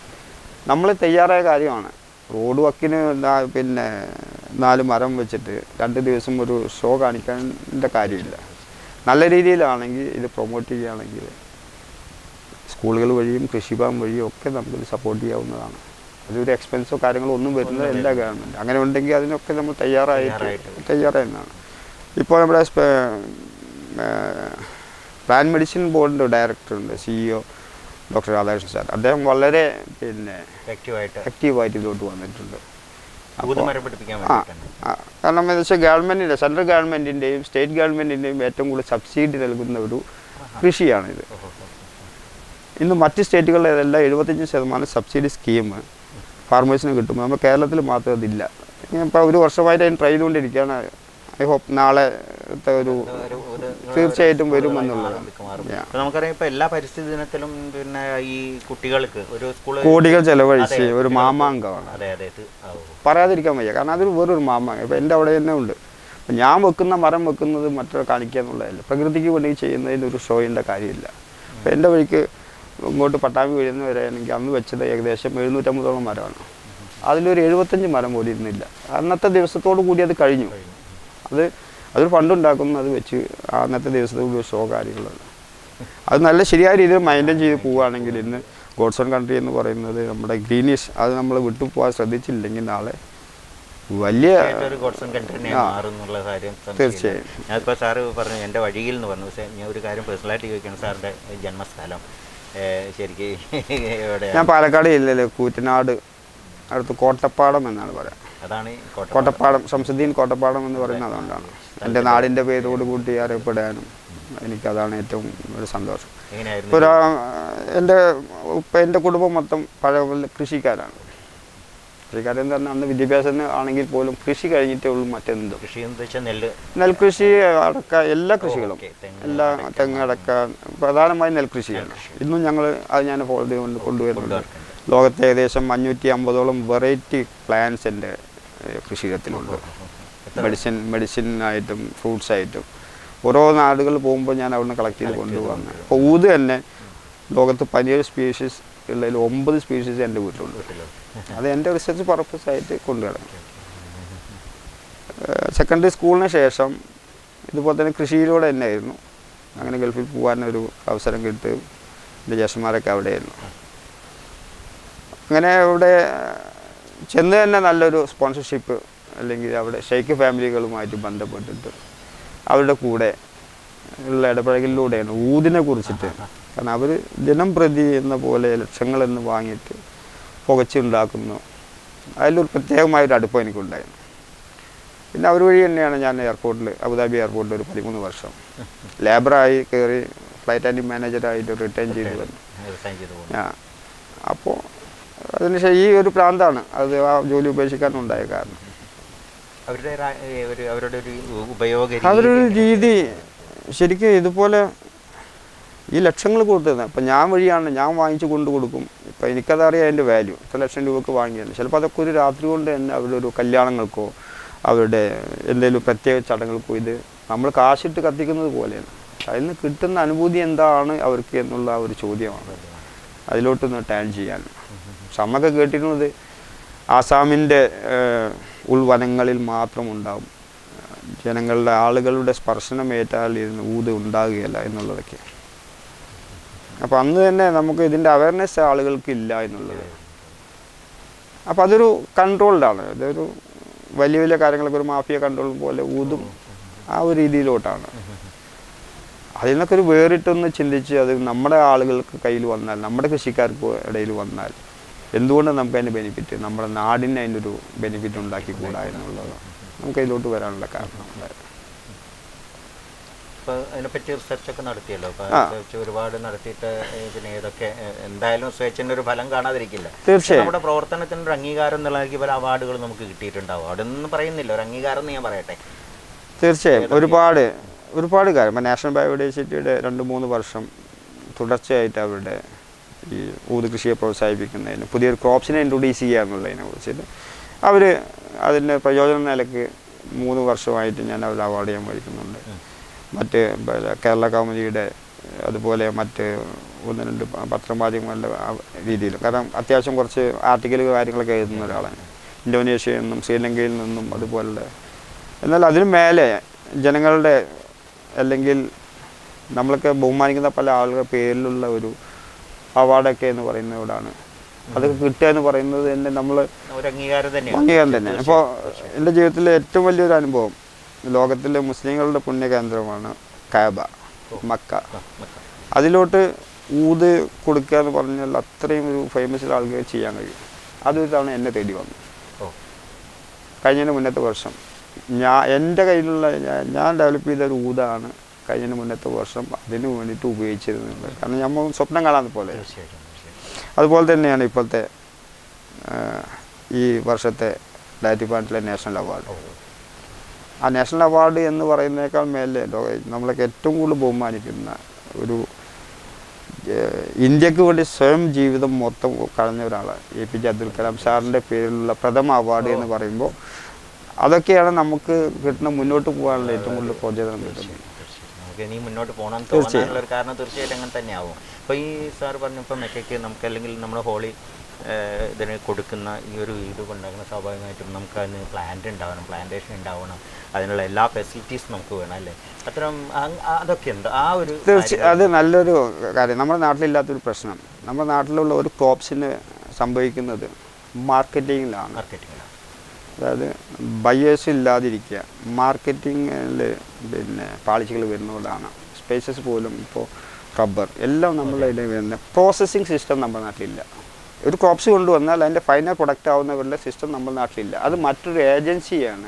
നമ്മൾ തയ്യാറായ കാര്യമാണ്. റോഡ് വക്കിന് പിന്നെ 4 മരം വെച്ചിട്ട് 2 ദിവസം ഒരു ഷോ കാണിക്കേണ്ട കാര്യമില്ല. നല്ല രീതിയിലാണെങ്കിൽ ഇത് പ്രൊമോട്ട് ചെയ്യുകയാണെങ്കിൽ സ്കൂളുകൾ വഴിയും കൃഷിഭവൻ വഴിയും ഒക്കെ നമുക്കിത് സപ്പോർട്ട് ചെയ്യാവുന്നതാണ്. അതൊരു എക്സ്പെൻസോ കാര്യങ്ങളോ ഒന്നും വരുന്നത് എല്ലാ ഗവൺമെൻറ് അങ്ങനെ ഉണ്ടെങ്കിൽ അതിനൊക്കെ നമ്മൾ തയ്യാറായെന്നാണ്. ഇപ്പോൾ നമ്മുടെ പ്ലാൻ മെഡിസിൻ ബോർഡിൻ്റെ ഡയറക്ടറുണ്ട്, CEO ഡോക്ടർ രാധാകൃഷ്ണൻ സാർ. അദ്ദേഹം വളരെ ആക്റ്റീവായിട്ട് ഇതിലോട്ട് വന്നിട്ടുണ്ട്. കാരണം എന്താ വെച്ചാൽ ഗവൺമെൻറ്റിൻ്റെ സെൻട്രൽ ഗവൺമെൻറ്റിൻ്റെയും സ്റ്റേറ്റ് ഗവൺമെൻറ്റിൻ്റെയും ഏറ്റവും കൂടുതൽ സബ്സിഡി നൽകുന്ന ഒരു കൃഷിയാണിത്. ഇന്ന് മറ്റ് സ്റ്റേറ്റുകളിലെല്ലാം 75% സബ്സിഡി സ്കീം ഫാർമേഴ്സിന് കിട്ടുമ്പോൾ നമ്മൾ കേരളത്തിൽ മാത്രം അതില്ല. ഇപ്പോൾ ഒരു വർഷമായിട്ട് അതിന് ട്രൈ ചെയ്തുകൊണ്ടിരിക്കുകയാണ്. ഐ ഹോപ്പ് നാളത്തെ ഒരു തീർച്ചയായിട്ടും വരുമെന്നുള്ളതാണ്. നമുക്കറിയാം ഇപ്പോൾ എല്ലാ പരിസ്ഥിതി ദിനത്തിലും പിന്നെ ഈ കുട്ടികൾക്ക് ഒരു കോടികൾ ചെലവഴിച്ച് ഒരു മാമാങ്കമാണ്, പറയാതിരിക്കാൻ വയ്യ. കാരണം അതൊരു വേറൊരു മാമാങ്കം. ഇപ്പോൾ എൻ്റെ അവിടെ തന്നെ ഉണ്ട്. ഞാൻ മരം വെക്കുന്നത് മറ്റൊരു കാണിക്കുക എന്നുള്ളതല്ല, പ്രകൃതിക്ക് വേണ്ടി ചെയ്യുന്നതിന് ഒരു ഷോയിൻ്റെ കാര്യമില്ല. അപ്പോൾ എൻ്റെ വഴിക്ക് ഇങ്ങോട്ട് പട്ടാമ്പി വീഴുന്ന വരെയാണെങ്കിൽ അന്ന് വെച്ചത് ഏകദേശം 750ഓളം മരമാണ്. അതിലൊരു 75 മരം പോലും ഇരുന്നില്ല. അന്നത്തെ ദിവസത്തോടു കൂടി അത് കഴിഞ്ഞു. അതൊരു ഫണ്ടുണ്ടാക്കുന്നു, അത് വെച്ച് അന്നത്തെ ദിവസത്തോട് ഷോ കാര്യങ്ങളുണ്ട്. അത് നല്ല ശരിയായ രീതിയിൽ മെയിൻറ്റെയിൻ ചെയ്ത് പോവുകയാണെങ്കിൽ ഇന്ന് ഗോഡ്സ് ഓൺ കൺട്രി എന്ന് പറയുന്നത് നമ്മുടെ ഗ്രീനിഷ് അത് നമ്മൾ വിട്ടുപോകാൻ ശ്രദ്ധിച്ചില്ലെങ്കിൽ നാളെ വലിയ തീർച്ചയായും. ഞാനിപ്പോൾ സാറ് പറഞ്ഞു എൻ്റെ വഴിയിൽ എന്ന് പറഞ്ഞു. പക്ഷേ ഞാൻ ഒരു കാര്യം പേഴ്സണലായിട്ട് ചോദിക്കണം, സാറിൻ്റെ ജന്മസ്ഥലം ശരിക്കും എവിടെ? ഞാൻ പാലക്കാട് ജില്ലയിലെ കൂറ്റനാട് അടുത്ത് കോട്ടപ്പാടം എന്നാണ് പറയാം. അതാണ് കോട്ടപ്പാടം, ശംസുദ്ദീൻ കോട്ടപ്പാടം എന്ന് പറയുന്നത് അതുകൊണ്ടാണ്. എൻ്റെ നാടിൻ്റെ പേരോട് കൂട്ടി അറിയപ്പെടാനും എനിക്കതാണ് ഏറ്റവും ഒരു സന്തോഷം. ഇപ്പോൾ എൻ്റെ കുടുംബം മൊത്തം പഴയ കൃഷിക്കാരാണ്. കൃഷിക്കാരെന്ന് പറഞ്ഞാൽ അന്ന് വിദ്യാഭ്യാസം ആണെങ്കിൽ പോലും കൃഷി കഴിഞ്ഞിട്ടേ ഉള്ളൂ മറ്റെന്തും. നെൽകൃഷി അടക്ക എല്ലാ കൃഷികളും, എല്ലാ തെങ്ങ് അടക്ക പ്രധാനമായും നെൽകൃഷിയാണ്. ഇന്നും അത് ഞാൻ ഫോളോ ചെയ്തുകൊണ്ട് കൊണ്ടുവരുന്നുണ്ട്. ലോകത്തെ ഏകദേശം 550ഓളം വെറൈറ്റി പ്ലാന്റ്സ് എൻ്റെ കൃഷിയിടത്തിലുണ്ട്. മെഡിസിനായിട്ടും ഫ്രൂട്ട്സായിട്ടും ഓരോ നാടുകൾ പോകുമ്പോൾ ഞാൻ അവിടുന്ന് കളക്ട് ചെയ്ത് കൊണ്ടുപോകുന്നത്. അപ്പോൾ ഊത് തന്നെ ലോകത്ത് 17 സ്പീഷീസ് ഉള്ളതിൽ 9 സ്പീഷീസ് എൻ്റെ വീട്ടിലുണ്ട്. അത് എൻ്റെ റിസർച്ച് പർപ്പസായിട്ട് കൊണ്ടുവരണം. സെക്കൻഡറി സ്കൂളിന് ശേഷം ഇതുപോലെ തന്നെ കൃഷിയിലൂടെ തന്നെയായിരുന്നു. അങ്ങനെ ഗൾഫിൽ പോകാനൊരു അവസരം കിട്ടി. എൻ്റെ ജ്യേഷ്ഠന്മാരൊക്കെ അവിടെയായിരുന്നു. അങ്ങനെ ഇവിടെ ചെന്ന് തന്നെ നല്ലൊരു സ്പോൺസർഷിപ്പ് അല്ലെങ്കിൽ അവിടെ ഷെയ്ഖ് ഫാമിലികളുമായിട്ട് ബന്ധപ്പെട്ടിട്ട് അവരുടെ കൂടെ ഉള്ള ഇടപഴകലിലൂടെയാണ് ഊതിനെ കുറിച്ചിട്ട്. കാരണം അവർ ദിനം പ്രതി എന്ന പോലെ ലക്ഷങ്ങളെന്ന് വാങ്ങിയിട്ട് പുകച്ചുണ്ടാക്കുന്നു. അതിലൊരു പ്രത്യേകമായൊരു അടുപ്പം എനിക്കുണ്ടായിരുന്നു. പിന്നെ അവർ വഴി തന്നെയാണ് ഞാൻ അബുദാബി എയർപോർട്ടിൽ ഒരു 13 വർഷം ലേബറായി കയറി ഫ്ലൈറ്റ് ആൻഡ് മാനേജറായിട്ട് റിട്ടേൺ ചെയ്ത് വന്നു. അപ്പോൾ അതിനുശേഷം ഈ ഒരു പ്രാന്താണ് അത് ആ ജോലി ഉപേക്ഷിക്കാനുണ്ടായ കാരണം. അവരുടെ ഒരു ഉപയോഗ അവരൊരു രീതി ശരിക്കും ഇതുപോലെ ഈ ലക്ഷങ്ങൾ കൊടുത്തത്. ഇപ്പം ഞാൻ വഴിയാണ് ഞാൻ വാങ്ങിച്ച് കൊണ്ട് കൊടുക്കും. ഇപ്പം എനിക്കതറിയാം അതിൻ്റെ വാല്യൂ. ഇത്ര ലക്ഷം രൂപക്ക് വാങ്ങിയാണ്. ചിലപ്പോൾ അതൊക്കെ ഒരു രാത്രി കൊണ്ട് തന്നെ അവരുടെ ഒരു കല്യാണങ്ങൾക്കോ അവരുടെ എന്തെങ്കിലും പ്രത്യേക ചടങ്ങുകൾക്കോ ഇത് നമ്മൾ കാശിട്ട് കത്തിക്കുന്നത് പോലെയാണ്. അതിൽ നിന്ന് കിട്ടുന്ന അനുഭൂതി എന്താണ് അവർക്ക് എന്നുള്ള ഒരു ചോദ്യമാണ് അതിലോട്ടൊന്ന് ടേൺ ചെയ്യാൻ. നമ്മൊക്കെ കേട്ടിരുന്നത് ആസാമിൻ്റെ ഉൾവനങ്ങളിൽ മാത്രം ഉണ്ടാവും, ജനങ്ങളുടെ ആളുകളുടെ സ്പർശനമേറ്റാൽ ഇതിന് ഊത് ഉണ്ടാകുകയില്ല എന്നുള്ളതൊക്കെ. അപ്പോൾ അന്ന് തന്നെ നമുക്ക് ഇതിൻ്റെ അവയർനെസ് ആളുകൾക്ക് ഇല്ല എന്നുള്ളത്. അപ്പോൾ അതൊരു കൺട്രോൾഡാണ്. ഇതൊരു വലിയ വലിയ കാര്യങ്ങളൊക്കെ ഒരു മാഫിയ കൺട്രോൾ പോലെ ഊതും ആ ഒരു രീതിയിലോട്ടാണ്. അതിൽ നിന്നൊക്കെ ഒരു വേറിട്ടൊന്ന് ചിന്തിച്ച് അത് നമ്മുടെ ആളുകൾക്ക് കയ്യിൽ വന്നാൽ, നമ്മുടെ കൃഷിക്കാർക്ക് ഇടയിൽ വന്നാൽ എന്തുകൊണ്ട് നമുക്ക് അതിൻ്റെ ബെനിഫിറ്റ്, നമ്മുടെ നാടിന് അതിൻ്റെ ഒരു ബെനിഫിറ്റ് ഉണ്ടാക്കിക്കൂടാ എന്നുള്ളത് നമുക്ക് അതിലോട്ട് വരാനുള്ള കാരണം ഉണ്ടായിരുന്നു. ഇപ്പോൾ അതിനെപ്പറ്റി റിസർച്ചൊക്കെ നടത്തിയല്ലോ. അപ്പോൾ ഒരുപാട് നടത്തിയിട്ട് പിന്നെ ഏതൊക്കെ എന്തായാലും സ്വേച്ഛൻ്റെ ഒരു ഫലം കാണാതിരിക്കില്ല. തീർച്ചയായും നമ്മുടെ പ്രവർത്തനത്തിൻ്റെ ഒരു അംഗീകാരം എന്നുള്ള പല അവാർഡുകൾ നമുക്ക് കിട്ടിയിട്ടുണ്ടാവും. അവിടെയൊന്നും പറയുന്നില്ല, ഒരു അംഗീകാരം എന്ന് ഞാൻ പറയട്ടെ. തീർച്ചയായും ഒരുപാട് കാര്യം. ഇപ്പോൾ നാഷണൽ ബയോഡൈവേഴ്സിറ്റിയുടെ 2-3 വർഷം തുടർച്ചയായിട്ട് അവരുടെ ഈ ഊത് കൃഷിയെ പ്രോത്സാഹിപ്പിക്കുന്നതിന് പുതിയൊരു ക്രോപ്സിനെ ഇൻട്രൊഡ്യൂസ് ചെയ്യുക എന്നുള്ളതിനെ കുറിച്ചിട്ട് അവർ അതിൻ്റെ പ്രയോജന നിലയ്ക്ക് 3 വർഷമായിട്ട് ഞാൻ അവർ അവാർഡ് ചെയ്യാൻ വഹിക്കുന്നുണ്ട്. മറ്റ് കേരള കൗമുദിയുടെ അതുപോലെ മറ്റ് 1-2 പത്രമാധ്യമങ്ങളുടെ രീതിയിൽ. കാരണം അത്യാവശ്യം കുറച്ച് ആർട്ടിക്കലുകൾ കാര്യങ്ങളൊക്കെ എഴുതുന്ന ഒരാളാണ്. ഇന്തോനേഷ്യയിൽ നിന്നും ശ്രീലങ്കയിൽ നിന്നും അതുപോലെ. എന്നാൽ അതിന് മേലെ ജനങ്ങളുടെ അല്ലെങ്കിൽ നമ്മളൊക്കെ ബഹുമാനിക്കുന്ന പല ആളുകളുടെ പേരിലുള്ള ഒരു അവാർഡൊക്കെ എന്ന് പറയുന്നതോടാണ്. അതൊക്കെ കിട്ടുക എന്ന് പറയുന്നത് തന്നെ നമ്മൾ അംഗീകാരം തന്നെ. അപ്പോൾ എൻ്റെ ജീവിതത്തിലെ ഏറ്റവും വലിയൊരു അനുഭവം ലോകത്തിലെ മുസ്ലിങ്ങളുടെ പുണ്യകേന്ദ്രമാണ് കഅബ, മക്ക. അതിലോട്ട് ഊത് കൊടുക്കുക എന്ന് പറഞ്ഞാൽ അത്രയും ഒരു ഫേമസ് ആളുകൾ ചെയ്യാൻ കഴിയും. അതൊരു തവണ എന്നെ തേടി വന്നു. കഴിഞ്ഞതിന് മുന്നത്തെ വർഷം എൻ്റെ കയ്യിലുള്ള ഞാൻ ഡെവലപ്പ് ചെയ്ത ഒരു ഊതാണ് കഴിഞ്ഞതിന് മുന്നത്തെ വർഷം അതിന് വേണ്ടിയിട്ട് ഉപയോഗിച്ചിരുന്നത്. കാരണം നമ്മൾ സ്വപ്നം കാണാൻ പോലെ. അതുപോലെ തന്നെയാണ് ഇപ്പോഴത്തെ ഈ വർഷത്തെ ഡയറ്റിപ്പാൻറ്റിലെ നാഷണൽ അവാർഡ്. ആ നാഷണൽ അവാർഡ് എന്ന് പറയുന്നതിനേക്കാൾ മേലെ നമ്മളൊക്കെ ഏറ്റവും കൂടുതൽ ബഹുമാനിക്കുന്ന ഒരു ഇന്ത്യക്ക് വേണ്ടി സ്വയം ജീവിതം മൊത്തം കളഞ്ഞ ഒരാളാണ് APJ അബ്ദുൽ കലാം സാറിൻ്റെ പേരിലുള്ള പ്രഥമ അവാർഡ് എന്ന് പറയുമ്പോൾ അതൊക്കെയാണ് നമുക്ക് കിട്ടുന്ന മുന്നോട്ട് പോകാനുള്ള ഏറ്റവും കൂടുതൽ പ്രോത്സാഹനം കിട്ടുന്നത്. ഇനി മുന്നോട്ട് പോകണം തോന്നാനുള്ള ഒരു കാരണം തീർച്ചയായിട്ടും അങ്ങനെ തന്നെയാവും. അപ്പോൾ ഈ സാർ പറഞ്ഞപ്പോൾ മെക്കയ്ക്ക് നമുക്ക് അല്ലെങ്കിൽ നമ്മുടെ ഹോളി ഇതിന് കൊടുക്കുന്ന ഈ ഒരു ഇത് കൊണ്ടാകുന്ന സ്വാഭാവികമായിട്ടും നമുക്ക് അതിന് പ്ലാന്റ് ഉണ്ടാവണം, പ്ലാന്റേഷൻ ഉണ്ടാവണം, അതിനുള്ള എല്ലാ ഫെസിലിറ്റീസും നമുക്ക് വേണം അല്ലേ? അത്തരം അതൊക്കെ ഉണ്ട്. ആ ഒരു അത് നല്ലൊരു കാര്യം. നമ്മുടെ നാട്ടിലില്ലാത്തൊരു പ്രശ്നം, നമ്മുടെ നാട്ടിലുള്ള ഒരു ക്രോപ്സിന് സംഭവിക്കുന്നത് മാർക്കറ്റിങ്ങിലാണ്. അതായത് ബയേഴ്സ് ഇല്ലാതിരിക്കുക, മാർക്കറ്റിങ്ങിൽ പിന്നെ പാളിച്ചകൾ വരുന്നതുകൊണ്ടാണ്. സ്പേസസ് പോലും ഇപ്പോൾ റബ്ബർ എല്ലാം നമ്മളുടെ ഇടയിൽ വരുന്ന പ്രോസസ്സിങ് സിസ്റ്റം നമ്മുടെ നാട്ടിലില്ല. ഒരു ക്രോപ്സ് കൊണ്ടുവന്നാൽ അതിൻ്റെ ഫൈനൽ പ്രൊഡക്റ്റ് ആവുന്നവരുടെ സിസ്റ്റം നമ്മുടെ നാട്ടിലില്ല. അത് മറ്റൊരു ഏജൻസിയാണ്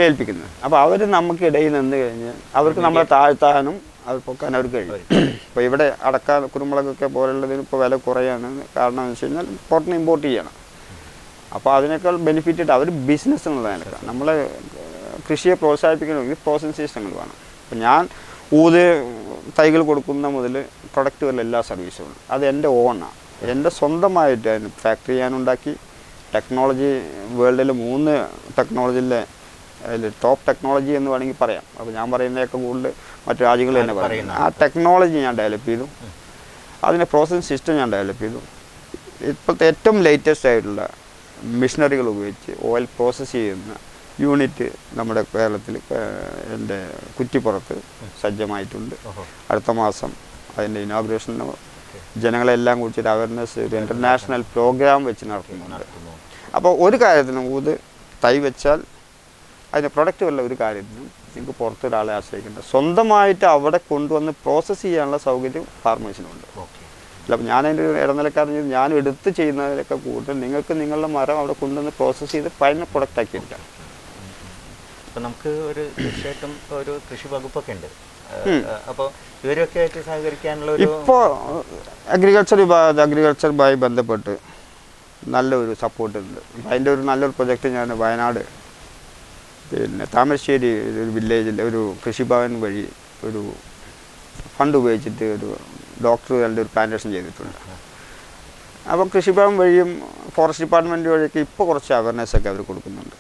ഏൽപ്പിക്കുന്നത്. അപ്പോൾ അവർ നമുക്കിടയിൽ നിന്ന് കഴിഞ്ഞ് അവർക്ക് നമ്മളെ താഴ്ത്താനും അത് പൊക്കാൻ അവർക്ക് കഴിയും. ഇപ്പോൾ ഇവിടെ അടക്ക കുരുമുളകൊക്കെ പോലുള്ളതിന് ഇപ്പോൾ വില കുറയാണ്. കാരണം എന്ന് വെച്ച് കഴിഞ്ഞാൽ പുറത്തുനിന്ന് ഇമ്പോർട്ട് ചെയ്യണം. അപ്പോൾ അതിനേക്കാൾ ബെനിഫിറ്റ് അവർ ബിസിനസ് എന്നുള്ളതാണ്. നമ്മൾ കൃഷിയെ പ്രോത്സാഹിപ്പിക്കണമെങ്കിൽ പ്രോസസ്സിംഗ് സിസ്റ്റങ്ങൾ വേണം. അപ്പോൾ ഞാൻ ഊത് തൈകൾ കൊടുക്കുന്ന മുതൽ പ്രൊഡക്റ്റ് വരെ എല്ലാ സർവീസും ഉണ്ട്. അത് എൻ്റെ ഓണാണ്. എൻ്റെ സ്വന്തമായിട്ട് അതിന് ഫാക്ടറി ഞാനുണ്ടാക്കി. ടെക്നോളജി വേൾഡിൽ 3 ടെക്നോളജിയിലെ അതിൽ ടോപ്പ് ടെക്നോളജി എന്ന് വേണമെങ്കിൽ പറയാം. അപ്പോൾ ഞാൻ പറയുന്നതൊക്കെ കൂടുതൽ മറ്റു രാജ്യങ്ങൾ തന്നെ പറയുന്നത്. ആ ടെക്നോളജി ഞാൻ ഡെവലപ്പ് ചെയ്തു. അതിൻ്റെ പ്രോസസ്സിംഗ് സിസ്റ്റം ഞാൻ ഡെവലപ്പ് ചെയ്തു. ഇപ്പോഴത്തെ ഏറ്റവും ലേറ്റസ്റ്റ് ആയിട്ടുള്ള മെഷീനറികൾ ഉപയോഗിച്ച് ഓയിൽ പ്രോസസ്സ് ചെയ്യുന്ന യൂണിറ്റ് നമ്മുടെ കേരളത്തിൽ എൻ്റെ കുറ്റിപ്പുറത്ത് സജ്ജമായിട്ടുണ്ട്. അടുത്ത മാസം അതിൻ്റെ ഇനോഗ്രേഷൻ ജനങ്ങളെല്ലാം കുറിച്ചൊരു അവയർനെസ് ഒരു ഇൻ്റർനാഷണൽ പ്രോഗ്രാം വെച്ച് നടത്തുന്നുണ്ട്. അപ്പോൾ ഒരു കാര്യത്തിനും ഊത് തൈ വെച്ചാൽ അതിൻ്റെ പ്രൊഡക്റ്റ് വല്ല ഒരു കാര്യത്തിനും നിങ്ങൾക്ക് പുറത്തൊരാളെ ആശ്രയിക്കേണ്ട, സ്വന്തമായിട്ട് അവിടെ കൊണ്ടുവന്ന് പ്രോസസ്സ് ചെയ്യാനുള്ള സൗകര്യം ഫാർമേഴ്സിനുണ്ട്. അപ്പോൾ ഞാനതിൻ്റെ ഇടനിലക്കാരൻ ഞാൻ എടുത്ത് ചെയ്യുന്നതിലൊക്കെ കൂടുതൽ നിങ്ങൾക്ക് നിങ്ങളുടെ മരം അവിടെ കൊണ്ടുവന്ന് പ്രോസസ്സ് ചെയ്ത് ഫൈനൽ പ്രൊഡക്റ്റ് ആക്കി എടുക്കാം. അപ്പോൾ നമുക്ക് ഒരു തീർച്ചയായിട്ടും ഒരു കൃഷി വകുപ്പൊക്കെ ഉണ്ട്. അപ്പോൾ ഇവരൊക്കെ ആയിട്ട് സഹകരിക്കാനുള്ള ഒരു ഇപ്പോൾ അഗ്രികൾച്ചറുമായി ബന്ധപ്പെട്ട് നല്ലൊരു സപ്പോർട്ടുണ്ട്. അതിൻ്റെ ഒരു നല്ലൊരു പ്രൊജക്റ്റ് ഞാൻ വയനാട് പിന്നെ താമരശ്ശേരി ഒരു വില്ലേജിൽ ഒരു കൃഷിഭവൻ വഴി ഒരു ഫണ്ട് ഉപയോഗിച്ചിട്ട് ഒരു ഡോക്ടർ ഒരു പ്ലാന്റേഷൻ ചെയ്തിട്ടുണ്ട്. അപ്പം കൃഷിഭവൻ വഴിയും ഫോറസ്റ്റ് ഡിപ്പാർട്ട്മെൻറ്റ് വഴിയൊക്കെ ഇപ്പോൾ കുറച്ച് അവയർനെസ്സൊക്കെ അവർ കൊടുക്കുന്നുണ്ട്.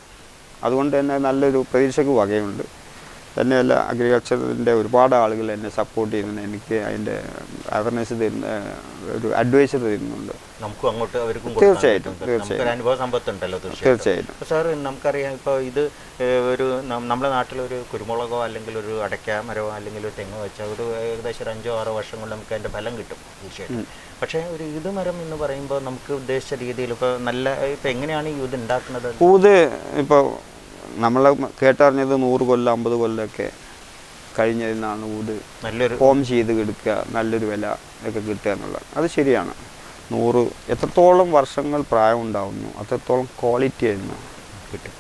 അതുകൊണ്ട് തന്നെ നല്ലൊരു പ്രതീക്ഷയ്ക്ക് വകയുണ്ട്. തന്നെയല്ല അഗ്രികൾച്ചറിൻ്റെ ഒരുപാട് ആളുകൾ എന്നെ സപ്പോർട്ട് ചെയ്യുന്നുണ്ട്. എനിക്ക് അതിൻ്റെ അവയർനെസ് തരുന്ന ഒരു അഡ്വൈസർ തരുന്നുണ്ട്. നമുക്കും അങ്ങോട്ട് അവർക്കും തീർച്ചയായിട്ടും അനുഭവ സമ്പത്തുണ്ടല്ലോ. തീർച്ചയായിട്ടും സാർ നമുക്കറിയാം, ഇപ്പോൾ ഇത് ഒരു നമ്മുടെ നാട്ടിലൊരു കുരുമുളകോ അല്ലെങ്കിൽ ഒരു അടയ്ക്ക മരമോ അല്ലെങ്കിൽ ഒരു തെങ്ങോ വെച്ചാൽ ഒരു ഏകദേശം 5-6 വർഷം കൊണ്ട് നമുക്ക് അതിൻ്റെ ഫലം കിട്ടും തീർച്ചയായിട്ടും. പക്ഷേ ഒരു ഈദ് മരം എന്ന് പറയുമ്പോൾ നമുക്ക് ഉദ്ദേശിച്ച രീതിയിൽ ഇപ്പോൾ നല്ല ഇപ്പോൾ എങ്ങനെയാണ് ഈ ഊത് ഉണ്ടാക്കുന്നത്? ഊത് ഇപ്പോൾ നമ്മൾ കേട്ടറിഞ്ഞത് 100 കൊല്ലം 50 കൊല്ലമൊക്കെ കഴിഞ്ഞതിൽ നിന്നാണ് ഊത് നല്ലൊരു ഫോം ചെയ്ത് എടുക്കുക, നല്ലൊരു വില ഒക്കെ കിട്ടുക എന്നുള്ളത്. അത് ശരിയാണ്. 100 എത്രത്തോളം വർഷങ്ങൾ പ്രായം ഉണ്ടാവുന്നു അത്രത്തോളം ക്വാളിറ്റി ആയിരുന്നു കിട്ടും.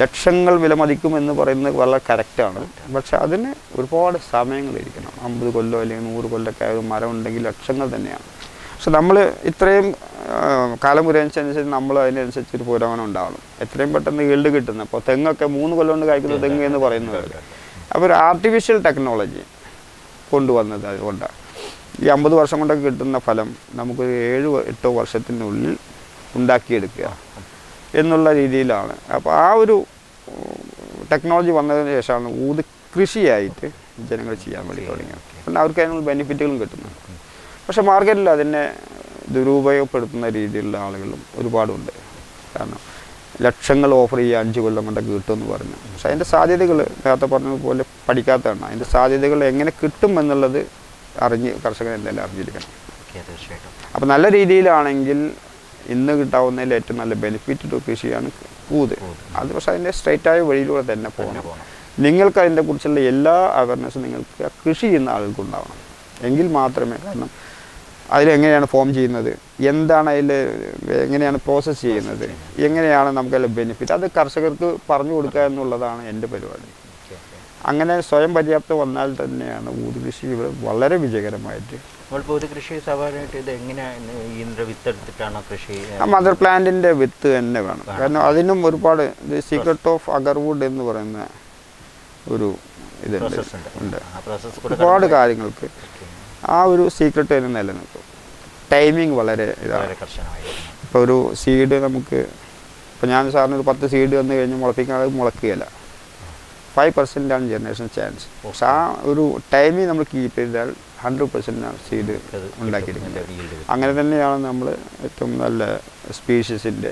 ലക്ഷങ്ങൾ വിലമതിക്കുമെന്ന് പറയുന്നത് വളരെ കറക്റ്റാണ്. പക്ഷെ അതിന് ഒരുപാട് സമയങ്ങളിരിക്കണം. 50 കൊല്ലം അല്ലെങ്കിൽ 100 കൊല്ലമൊക്കെ ആയത് മരം ഉണ്ടെങ്കിൽ ലക്ഷങ്ങൾ തന്നെയാണ്. പക്ഷെ നമ്മൾ ഇത്രയും കാലം പുരോഗമിച്ചനുസരിച്ച് നമ്മൾ അതിനനുസരിച്ച് ഒരു പുരോഗമനം ഉണ്ടാവണം. എത്രയും പെട്ടെന്ന് ഈൽഡ് കിട്ടുന്നത്. അപ്പോൾ തെങ്ങൊക്കെ 3 കൊല്ലം കൊണ്ട് കായ്ക്കുന്ന തെങ്ങ് എന്ന് പറയുന്നത്. അപ്പോൾ ഒരു ആർട്ടിഫിഷ്യൽ ടെക്നോളജി കൊണ്ടുവന്നത് അതുകൊണ്ടാണ്. ഈ 50 വർഷം കൊണ്ടൊക്കെ കിട്ടുന്ന ഫലം നമുക്കൊരു 7-8 വർഷത്തിനുള്ളിൽ ഉണ്ടാക്കിയെടുക്കുക എന്നുള്ള രീതിയിലാണ്. അപ്പോൾ ആ ഒരു ടെക്നോളജി വന്നതിന് ശേഷമാണ് ഊത് കൃഷിയായിട്ട് ജനങ്ങൾ ചെയ്യാൻ വേണ്ടി തുടങ്ങിയത്. പിന്നെ അവർക്ക് അതിനുള്ള ബെനിഫിറ്റുകളും കിട്ടുന്നു. പക്ഷെ മാർക്കറ്റിൽ അതിനെ ദുരുപയോഗപ്പെടുത്തുന്ന രീതിയിലുള്ള ആളുകളും ഒരുപാടുണ്ട്. കാരണം ലക്ഷങ്ങൾ ഓഫർ ചെയ്യുക 5 കൊല്ലം കൊണ്ടൊക്കെ കിട്ടുമെന്ന് പറഞ്ഞു. പക്ഷെ അതിൻ്റെ സാധ്യതകൾ നേരത്തെ പറഞ്ഞതുപോലെ പഠിക്കാത്തതാണ്. അതിൻ്റെ സാധ്യതകൾ എങ്ങനെ കിട്ടും എന്നുള്ളത് കർഷകൻ എന്തായാലും അറിഞ്ഞിരിക്കണം. അപ്പോൾ നല്ല രീതിയിലാണെങ്കിൽ ഇന്ന് കിട്ടാവുന്നതിൽ ഏറ്റവും നല്ല ബെനിഫിറ്റ് കൃഷിയാണ് ഊത്. അത് പക്ഷേ അതിൻ്റെ സ്ട്രൈറ്റായ വഴിയിലൂടെ തന്നെ പോകണം. നിങ്ങൾക്ക് അതിനെ കുറിച്ചുള്ള എല്ലാ അവയർനെസ്സും നിങ്ങൾക്ക് കൃഷി ചെയ്യുന്ന ആളുകൾക്കുണ്ടാവണം. എങ്കിൽ മാത്രമേ, കാരണം അതിലെങ്ങനെയാണ് ഫോം ചെയ്യുന്നത്, എന്താണ് അതിൽ എങ്ങനെയാണ് പ്രോസസ്സ് ചെയ്യുന്നത്, എങ്ങനെയാണ് നമുക്കതിൽ ബെനിഫിറ്റ്, അത് കർഷകർക്ക് പറഞ്ഞു കൊടുക്കുക എന്നുള്ളതാണ് എൻ്റെ പരിപാടി. അങ്ങനെ സ്വയം പര്യാപ്തം വന്നാൽ തന്നെയാണ് ഊത് കൃഷി ഇവിടെ വളരെ വിജയകരമായിട്ട്. ഊത് കൃഷി സ്വാഭാവികമായിട്ട് ഇത് എങ്ങനെയാണ് വിത്ത് എടുത്തിട്ടാണോ കൃഷി? മദർ പ്ലാന്റിൻ്റെ വിത്ത് തന്നെ വേണം. കാരണം അതിനും ഒരുപാട് സീക്രട്ട് ഓഫ് അഗർവുഡ് എന്ന് പറയുന്ന ഒരു ഇതുണ്ട് ഉണ്ട്. ഒരുപാട് കാര്യങ്ങൾക്ക് ആ ഒരു സീക്രട്ട് തന്നെ നിലനിൽക്കും. ടൈമിങ് വളരെ ഇതാണ്. ഇപ്പോൾ ഒരു സീഡ് നമുക്ക് ഇപ്പോൾ ഞാൻ സാറിന് ഒരു 10 സീഡ് വന്നു കഴിഞ്ഞ് മുളപ്പിക്കാൻ മുളക്കുകയില്ല. 5% ജനറേഷൻ ചാൻസ്. പക്ഷെ ആ ഒരു ടൈമിങ് നമ്മൾ കീപ്പ് ചെയ്താൽ 100% സീഡ് ഉണ്ടാക്കിയിരിക്കുന്നത്. അങ്ങനെ തന്നെയാണ് നമ്മൾ ഏറ്റവും നല്ല സ്പീഷീസിൻ്റെ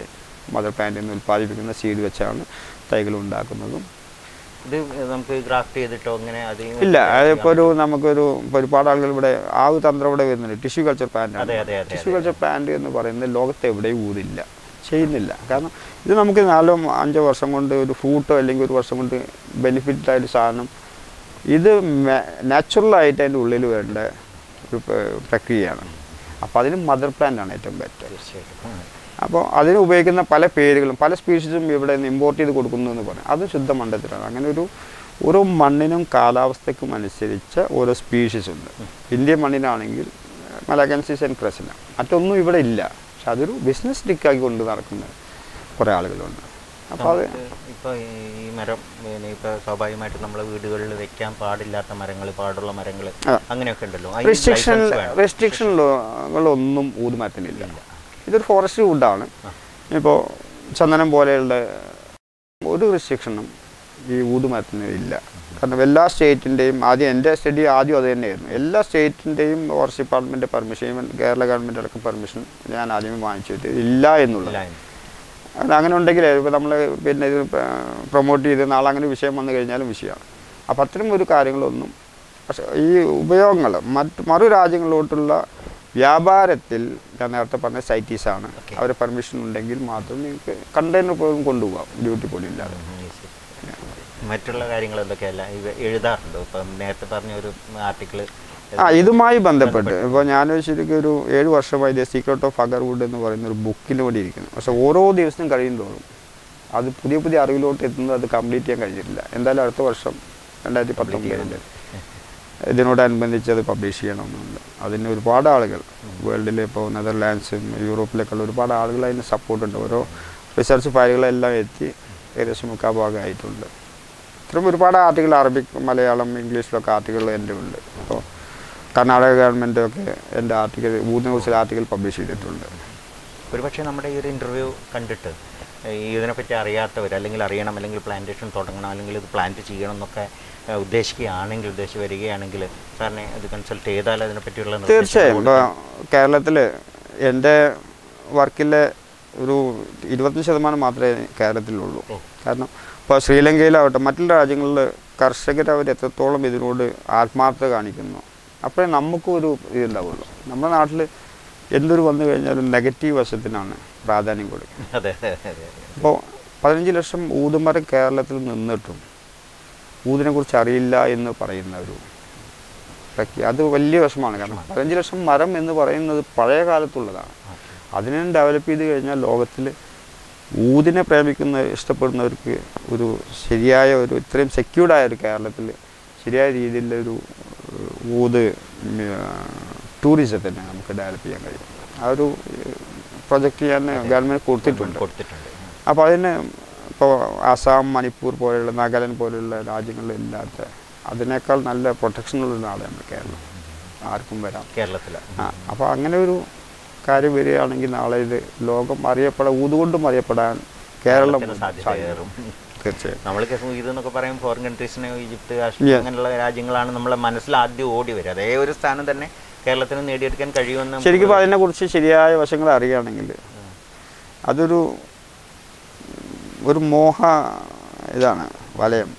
മദർ പ്ലാന്റിൽ നിന്ന് ഉൽപ്പാദിപ്പിക്കുന്ന സീഡ് വെച്ചാണ് തൈകൾ ഉണ്ടാക്കുന്നതും. ഇത് നമുക്ക് ഗ്രാഫ്റ്റ് ചെയ്തിട്ടോ അങ്ങനെ ഇല്ല. അതിപ്പോൾ നമുക്കൊരു ഒരുപാട് ആളുകൾ ഇവിടെ ആ ഒരു തന്ത്രം ഇവിടെ വരുന്നുണ്ട്. Tissue culture plant. Tissue culture plant എന്ന് പറയുന്നത് ലോകത്ത് എവിടെയും ഊതില്ല, ചെയ്യുന്നില്ല. കാരണം ഇത് നമുക്ക് 4-5 വർഷം കൊണ്ട് ഒരു ഫ്രൂട്ടോ അല്ലെങ്കിൽ ഒരു വർഷം കൊണ്ട് ബെനിഫിറ്റായൊരു സാധനം, ഇത് നാച്ചുറലായിട്ട് അതിൻ്റെ ഉള്ളിൽ വേണ്ട ഒരു പ്രക്രിയയാണ്. അപ്പോൾ അതിന് മദർ പ്ലാന്റാണ് ഏറ്റവും ബെറ്റർ. അപ്പോൾ അതിന് ഉപയോഗിക്കുന്ന പല പേരുകളും പല സ്പീഷീസും ഇവിടെ നിന്ന് ഇമ്പോർട്ട് ചെയ്ത് കൊടുക്കുന്നു എന്ന് പറയും. അത് ശുദ്ധ മണ്ടത്തിലാണ്. അങ്ങനെ ഓരോ മണ്ണിനും കാലാവസ്ഥയ്ക്കും അനുസരിച്ച ഓരോ സ്പീഷീസ് ഉണ്ട്. ഇന്ത്യൻ മണ്ണിനാണെങ്കിൽ മലക്കൻസിസ് ആൻഡ് ക്രസിന, മറ്റൊന്നും ഇവിടെ ഇല്ല. പക്ഷെ അതൊരു ബിസിനസ് ട്രിക്കാക്കി കൊണ്ട് നടക്കുന്ന കുറേ ആളുകളുണ്ട്. അപ്പോൾ അത് ഇപ്പോൾ ഈ മരം ഇപ്പോൾ സ്വാഭാവികമായിട്ട് നമ്മളെ വീടുകളിൽ വെക്കാൻ പാടില്ലാത്ത മരങ്ങൾ, പാടുള്ള മരങ്ങൾ അങ്ങനെയൊക്കെ ഉണ്ടല്ലോ. റെസ്ട്രിക്ഷനുകളൊന്നും ഊത് മരത്തിനില്ല. ഇതൊരു ഫോറസ്റ്റ് വുഡാണ്. ഇപ്പോൾ ചന്ദനം പോലെയുള്ള ഒരു റെസ്ട്രിക്ഷനും ഈ ഊത് മരത്തിന് ഇല്ല. കാരണം എല്ലാ സ്റ്റേറ്റിൻ്റെയും എൻ്റെ സ്റ്റഡി ആദ്യം അത് തന്നെയായിരുന്നു. എല്ലാ സ്റ്റേറ്റിൻ്റെയും forest department permission, even Kerala government അടക്കം പെർമിഷൻ ഞാൻ ആദ്യമേ വാങ്ങിച്ചിട്ട് ഇല്ല എന്നുള്ളത്. അങ്ങനെ ഉണ്ടെങ്കിൽ ഇപ്പോൾ നമ്മൾ പിന്നെ ഇത് പ്രൊമോട്ട് ചെയ്ത് നാളെ അങ്ങനെ വിഷയം വന്നു കഴിഞ്ഞാലും വിഷയമാണ്. അപ്പോൾ അത്തരം ഒരു കാര്യങ്ങളൊന്നും. പക്ഷേ ഈ ഉപയോഗങ്ങൾ മറു രാജ്യങ്ങളിലോട്ടുള്ള വ്യാപാരത്തിൽ ഞാൻ നേരത്തെ പറഞ്ഞ സൈറ്റീസാണ്. അവരെ പെർമിഷൻ ഉണ്ടെങ്കിൽ മാത്രം നിങ്ങൾക്ക് കണ്ടെയ്നർ പോലും കൊണ്ടുപോകാം, ഡ്യൂട്ടി പോലും ഇല്ലാതെ. മറ്റുള്ള കാര്യങ്ങൾ എന്തൊക്കെയല്ല എഴുതാറുണ്ടോ? ഇപ്പം നേരത്തെ പറഞ്ഞ ഒരു ആർട്ടിക്കിൾ ഇതുമായി ബന്ധപ്പെട്ട് ഇപ്പോൾ ഞാൻ ശരിക്കും ഒരു 7 വർഷമായി ദ സീക്രട്ട് ഓഫ് അഗർവുഡ് എന്ന് പറയുന്ന ഒരു ബുക്കിന് വേണ്ടി ഇരിക്കുന്നു. പക്ഷേ ഓരോ ദിവസവും കഴിയുന്തോറും അത് പുതിയ അറിവിലോട്ട് എത്തുന്നത് അത് കംപ്ലീറ്റ് ചെയ്യാൻ കഴിഞ്ഞിട്ടില്ല. എന്തായാലും അടുത്ത വർഷം 2019 ഇതിനോടനുബന്ധിച്ച് അത് പബ്ലിഷ് ചെയ്യണമെന്നുണ്ട്. അതിന് ഒരുപാട് ആളുകൾ വേൾഡിൽ ഇപ്പോൾ നെതർലാൻഡ്സും യൂറോപ്പിലൊക്കെയുള്ള ഒരുപാട് ആളുകൾ അതിന് സപ്പോർട്ടുണ്ട്. ഓരോ റിസർച്ച് ഫയലുകളെല്ലാം എത്തി ഏകദേശം 3/4 ഭാഗമായിട്ടുണ്ട്. ഇത്രയും ഒരുപാട് ആർട്ടിക്കിൾ അറബിക്, മലയാളം, ഇംഗ്ലീഷിലൊക്കെ ആർട്ടിക്കിൾ എൻ്റെ ഉണ്ട്. അപ്പോൾ കർണാടക ഗവൺമെൻറ്റൊക്കെ എൻ്റെ ആർട്ടിക്കിൾ ഊതിനെ കുറിച്ചുള്ള ആർട്ടിക്കിൾ പബ്ലിഷ് ചെയ്തിട്ടുണ്ട്. ഒരുപക്ഷെ നമ്മുടെ ഈ ഒരു ഇൻ്റർവ്യൂ കണ്ടിട്ട് ഇതിനെപ്പറ്റി അറിയാത്തവർ, അല്ലെങ്കിൽ അറിയണം, അല്ലെങ്കിൽ പ്ലാന്റേഷൻ തുടങ്ങണം, അല്ലെങ്കിൽ ഇത് പ്ലാന്റ് ചെയ്യണം എന്നൊക്കെ ഉദ്ദേശിച്ച് വരികയാണെങ്കിൽ സാറിനെ ഇത് കൺസൾട്ട് ചെയ്താൽ അതിനെപ്പറ്റിയുള്ള തീർച്ചയായും. ഇപ്പോൾ കേരളത്തിൽ എൻ്റെ വർക്കിലെ ഒരു 25% മാത്രമേ കേരളത്തിലുള്ളൂ. കാരണം ഇപ്പോൾ ശ്രീലങ്കയിലാവട്ടെ മറ്റുള്ള രാജ്യങ്ങളിൽ കർഷകർ അവർ എത്രത്തോളം ഇതിനോട് ആത്മാർത്ഥത കാണിക്കുന്നു, അപ്പോഴേ നമുക്കും ഒരു ഇതുണ്ടാവുള്ളൂ. നമ്മുടെ നാട്ടിൽ എന്തൊരു വന്നു കഴിഞ്ഞാലും നെഗറ്റീവ് വശത്തിനാണ് പ്രാധാന്യം കൊടുക്കുന്നത്. അപ്പോൾ 15 ലക്ഷം ഊതുമരം കേരളത്തിൽ നിന്നിട്ടും ഊതിനെക്കുറിച്ച് അറിയില്ല എന്ന് പറയുന്ന ഒരു അത് വലിയ വിഷമമാണ്. കാരണം 15 ലക്ഷം മരം എന്ന് പറയുന്നത് പഴയ കാലത്തുള്ളതാണ്. അതിനെ ഡെവലപ്പ് ചെയ്ത് കഴിഞ്ഞാൽ ലോകത്തിൽ ഊതിനെ ഇഷ്ടപ്പെടുന്നവർക്ക് ഒരു ശരിയായ ഒരു ഇത്രയും സെക്യൂർഡായ ഒരു കേരളത്തിൽ ശരിയായ രീതിയിലൊരു ഊത് ടൂറിസത്തിനെ നമുക്ക് ഡെവലപ്പ് ചെയ്യാൻ കഴിയും. ആ ഒരു പ്രൊജക്റ്റ് ഞാൻ ഗവൺമെൻറ് കൊടുത്തിട്ടുണ്ട്. അപ്പോൾ അതിന് ഇപ്പോൾ ആസാം, മണിപ്പൂർ പോലെയുള്ള, നാഗാലാൻഡ് പോലെയുള്ള രാജ്യങ്ങളിലില്ലാത്ത അതിനേക്കാൾ നല്ല പ്രൊട്ടക്ഷനുള്ള നാടാണ് കേരളം. ആർക്കും വരാം കേരളത്തിൽ. അപ്പോൾ അങ്ങനെ ഒരു കാര്യം വരികയാണെങ്കിൽ നാളെ ഇത് ലോകം ഊതുകൊണ്ടും അറിയപ്പെടാൻ കേരളം സാധ്യതയേറും. തീർച്ചയായും. നമ്മൾ ഇതെന്നൊക്കെ പറയും ഫോറിൻ കൺട്രീസിനെ, ഈജിപ്ത്, അങ്ങനെയുള്ള രാജ്യങ്ങളാണ് നമ്മളെ മനസ്സിൽ ആദ്യം ഓടി വരിക. അതേ ഒരു സ്ഥാനം തന്നെ കേരളത്തിന് നേടിയെടുക്കാൻ കഴിയുമെന്ന് ശരിക്കും അതിനെക്കുറിച്ച് ശരിയായ വശങ്ങൾ അറിയുകയാണെങ്കിൽ അതൊരു മോഹ ഇതാണ് വലയം.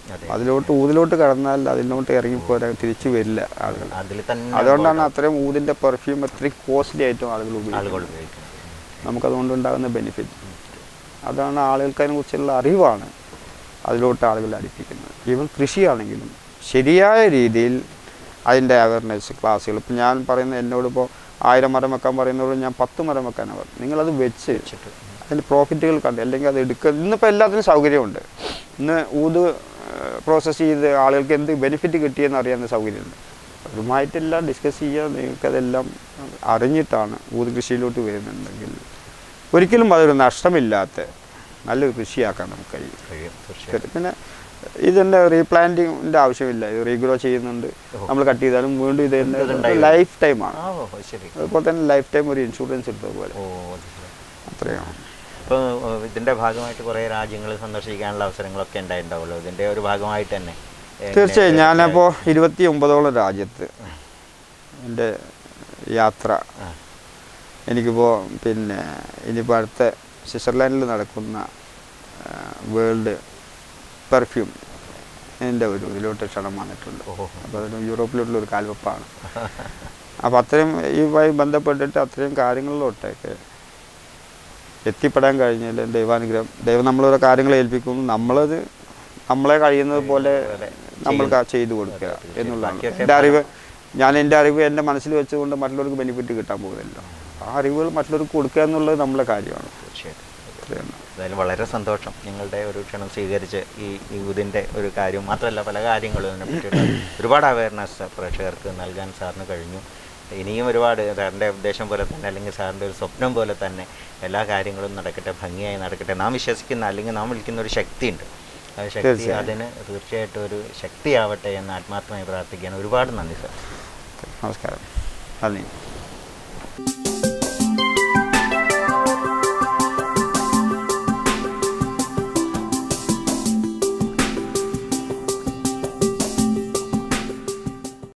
ഊതിലോട്ട് കടന്നാൽ അതിലോട്ട് ഇറങ്ങിപ്പോരാൻ തിരിച്ചു വരില്ല ആളുകൾ. അതുകൊണ്ടാണ് അത്രയും ഊതിൻ്റെ പെർഫ്യൂം അത്രയും കോസ്റ്റ്ലി ആയിട്ടും ആളുകൾ ഉപയോഗിക്കുന്നത്. നമുക്കതുകൊണ്ടുണ്ടാകുന്ന ബെനിഫിറ്റ് അതാണ്. ആളുകൾക്ക് അതിനെക്കുറിച്ചുള്ള അറിവാണ് അതിലോട്ട് ആളുകൾ അടുപ്പിക്കുന്നത്. ഈവൻ കൃഷിയാണെങ്കിലും ശരിയായ രീതിയിൽ അതിൻ്റെ അവയർനെസ് ക്ലാസ്സുകൾ. ഇപ്പം ഞാൻ പറയുന്നത് എന്നോടിപ്പോൾ 1000 മരം വെക്കാൻ പറയുന്നതോട് ഞാൻ 10 മരം വെക്കാനാണ് പറയുന്നത്. നിങ്ങളത് വെച്ചിട്ട് അതിൻ്റെ പ്രോഫിറ്റുകൾ കണ്ട്, അല്ലെങ്കിൽ അത് എടുക്കുക. ഇന്നിപ്പോൾ എല്ലാത്തിനും സൗകര്യമുണ്ട്. ഇന്ന് ഊത് പ്രോസസ്സ് ചെയ്ത് ആളുകൾക്ക് എന്ത് ബെനിഫിറ്റ് കിട്ടിയെന്ന് അറിയാവുന്ന സൗകര്യമുണ്ട്. അതുമായിട്ടെല്ലാം ഡിസ്കസ് ചെയ്യുക. നിങ്ങൾക്കതെല്ലാം അറിഞ്ഞിട്ടാണ് ഊത് കൃഷിയിലോട്ട് വരുന്നുണ്ടെങ്കിൽ ഒരിക്കലും അതൊരു നഷ്ടമില്ലാത്ത നല്ലൊരു കൃഷിയാക്കാൻ നമുക്ക് കഴിയും. പിന്നെ ഇതിൻ്റെ റീപ്ലാന്റിങ്ങിൻ്റെ ആവശ്യമില്ല. ഇത് റീഗ്രോ ചെയ്യുന്നുണ്ട്. നമ്മൾ കട്ട് ചെയ്താലും വീണ്ടും ഇത് ലൈഫ് ടൈമാണ്. അതുപോലെ തന്നെ ലൈഫ് ടൈം ഒരു ഇൻഷുറൻസ് എടുത്തതുപോലെ അത്രയാണ്. ഇപ്പോൾ ഇതിൻ്റെ ഭാഗമായിട്ട് കുറേ രാജ്യങ്ങൾ സന്ദർശിക്കാനുള്ള അവസരങ്ങളൊക്കെ ഉണ്ടായിട്ടുണ്ടാവുമല്ലോ. ഇതിൻ്റെ ഒരു ഭാഗമായിട്ട് തന്നെ തീർച്ചയായും. ഞാനപ്പോൾ 29ഓളം രാജ്യത്ത് എൻ്റെ യാത്ര. എനിക്കിപ്പോൾ പിന്നെ ഇനിയിപ്പോൾ അടുത്ത സ്വിറ്റ്സർലാൻഡിൽ നടക്കുന്ന വേൾഡ് പെർഫ്യൂം എൻ്റെ ഇതിലോട്ട് ക്ഷണം വന്നിട്ടുണ്ട്. അപ്പോൾ അതിന് യൂറോപ്പിലോട്ടുള്ള ഒരു കാൽവെപ്പാണ്. അപ്പോൾ അത്രയും ഇതുമായി ബന്ധപ്പെട്ടിട്ട് അത്രയും കാര്യങ്ങളിലോട്ടൊക്കെ എത്തിപ്പെടാൻ കഴിഞ്ഞാൽ ദൈവാനുഗ്രഹം. ദൈവം നമ്മളോരോ കാര്യങ്ങൾ ഏൽപ്പിക്കുന്നു, നമ്മളത് നമ്മളെ കഴിയുന്നത് പോലെ നമ്മൾ ചെയ്തു കൊടുക്കുക എന്നുള്ളതാണ് എൻ്റെ അറിവ്. എൻ്റെ അറിവ് എൻ്റെ മനസ്സിൽ വെച്ചുകൊണ്ട് മറ്റുള്ളവർക്ക് ബെനിഫിറ്റ് കിട്ടാൻ പോകുന്നില്ല. ആ അറിവുകൾ മറ്റുള്ളവർക്ക് കൊടുക്കുക എന്നുള്ളത് നമ്മളെ കാര്യമാണ്. തീർച്ചയായിട്ടും. എന്തായാലും വളരെ സന്തോഷം നിങ്ങളുടെ ഒരു ക്ഷണം സ്വീകരിച്ച് ഈ ഊതിൻ്റെ ഒരു കാര്യം മാത്രമല്ല പല കാര്യങ്ങളും അതിനെപ്പറ്റിയുള്ള ഒരുപാട് അവയർനെസ് പ്രേക്ഷകർക്ക് നൽകാൻ സാറിന് കഴിഞ്ഞു. ഇനിയും ഒരുപാട് സാറിൻ്റെ ഉദ്ദേശം പോലെ തന്നെ, അല്ലെങ്കിൽ സാറിൻ്റെ ഒരു സ്വപ്നം പോലെ തന്നെ എല്ലാ കാര്യങ്ങളും നടക്കട്ടെ, ഭംഗിയായി നടക്കട്ടെ. നാം വിശ്വസിക്കുന്ന, അല്ലെങ്കിൽ നാം വിളിക്കുന്ന ഒരു ശക്തിയുണ്ട്. ആ ശക്തി അതിന് തീർച്ചയായിട്ടും ഒരു ശക്തിയാവട്ടെ എന്ന് ആത്മാർത്ഥമായി പ്രാർത്ഥിക്കുകയാണ്. ഒരുപാട് നന്ദി സാർ. നമസ്കാരം. നന്ദി.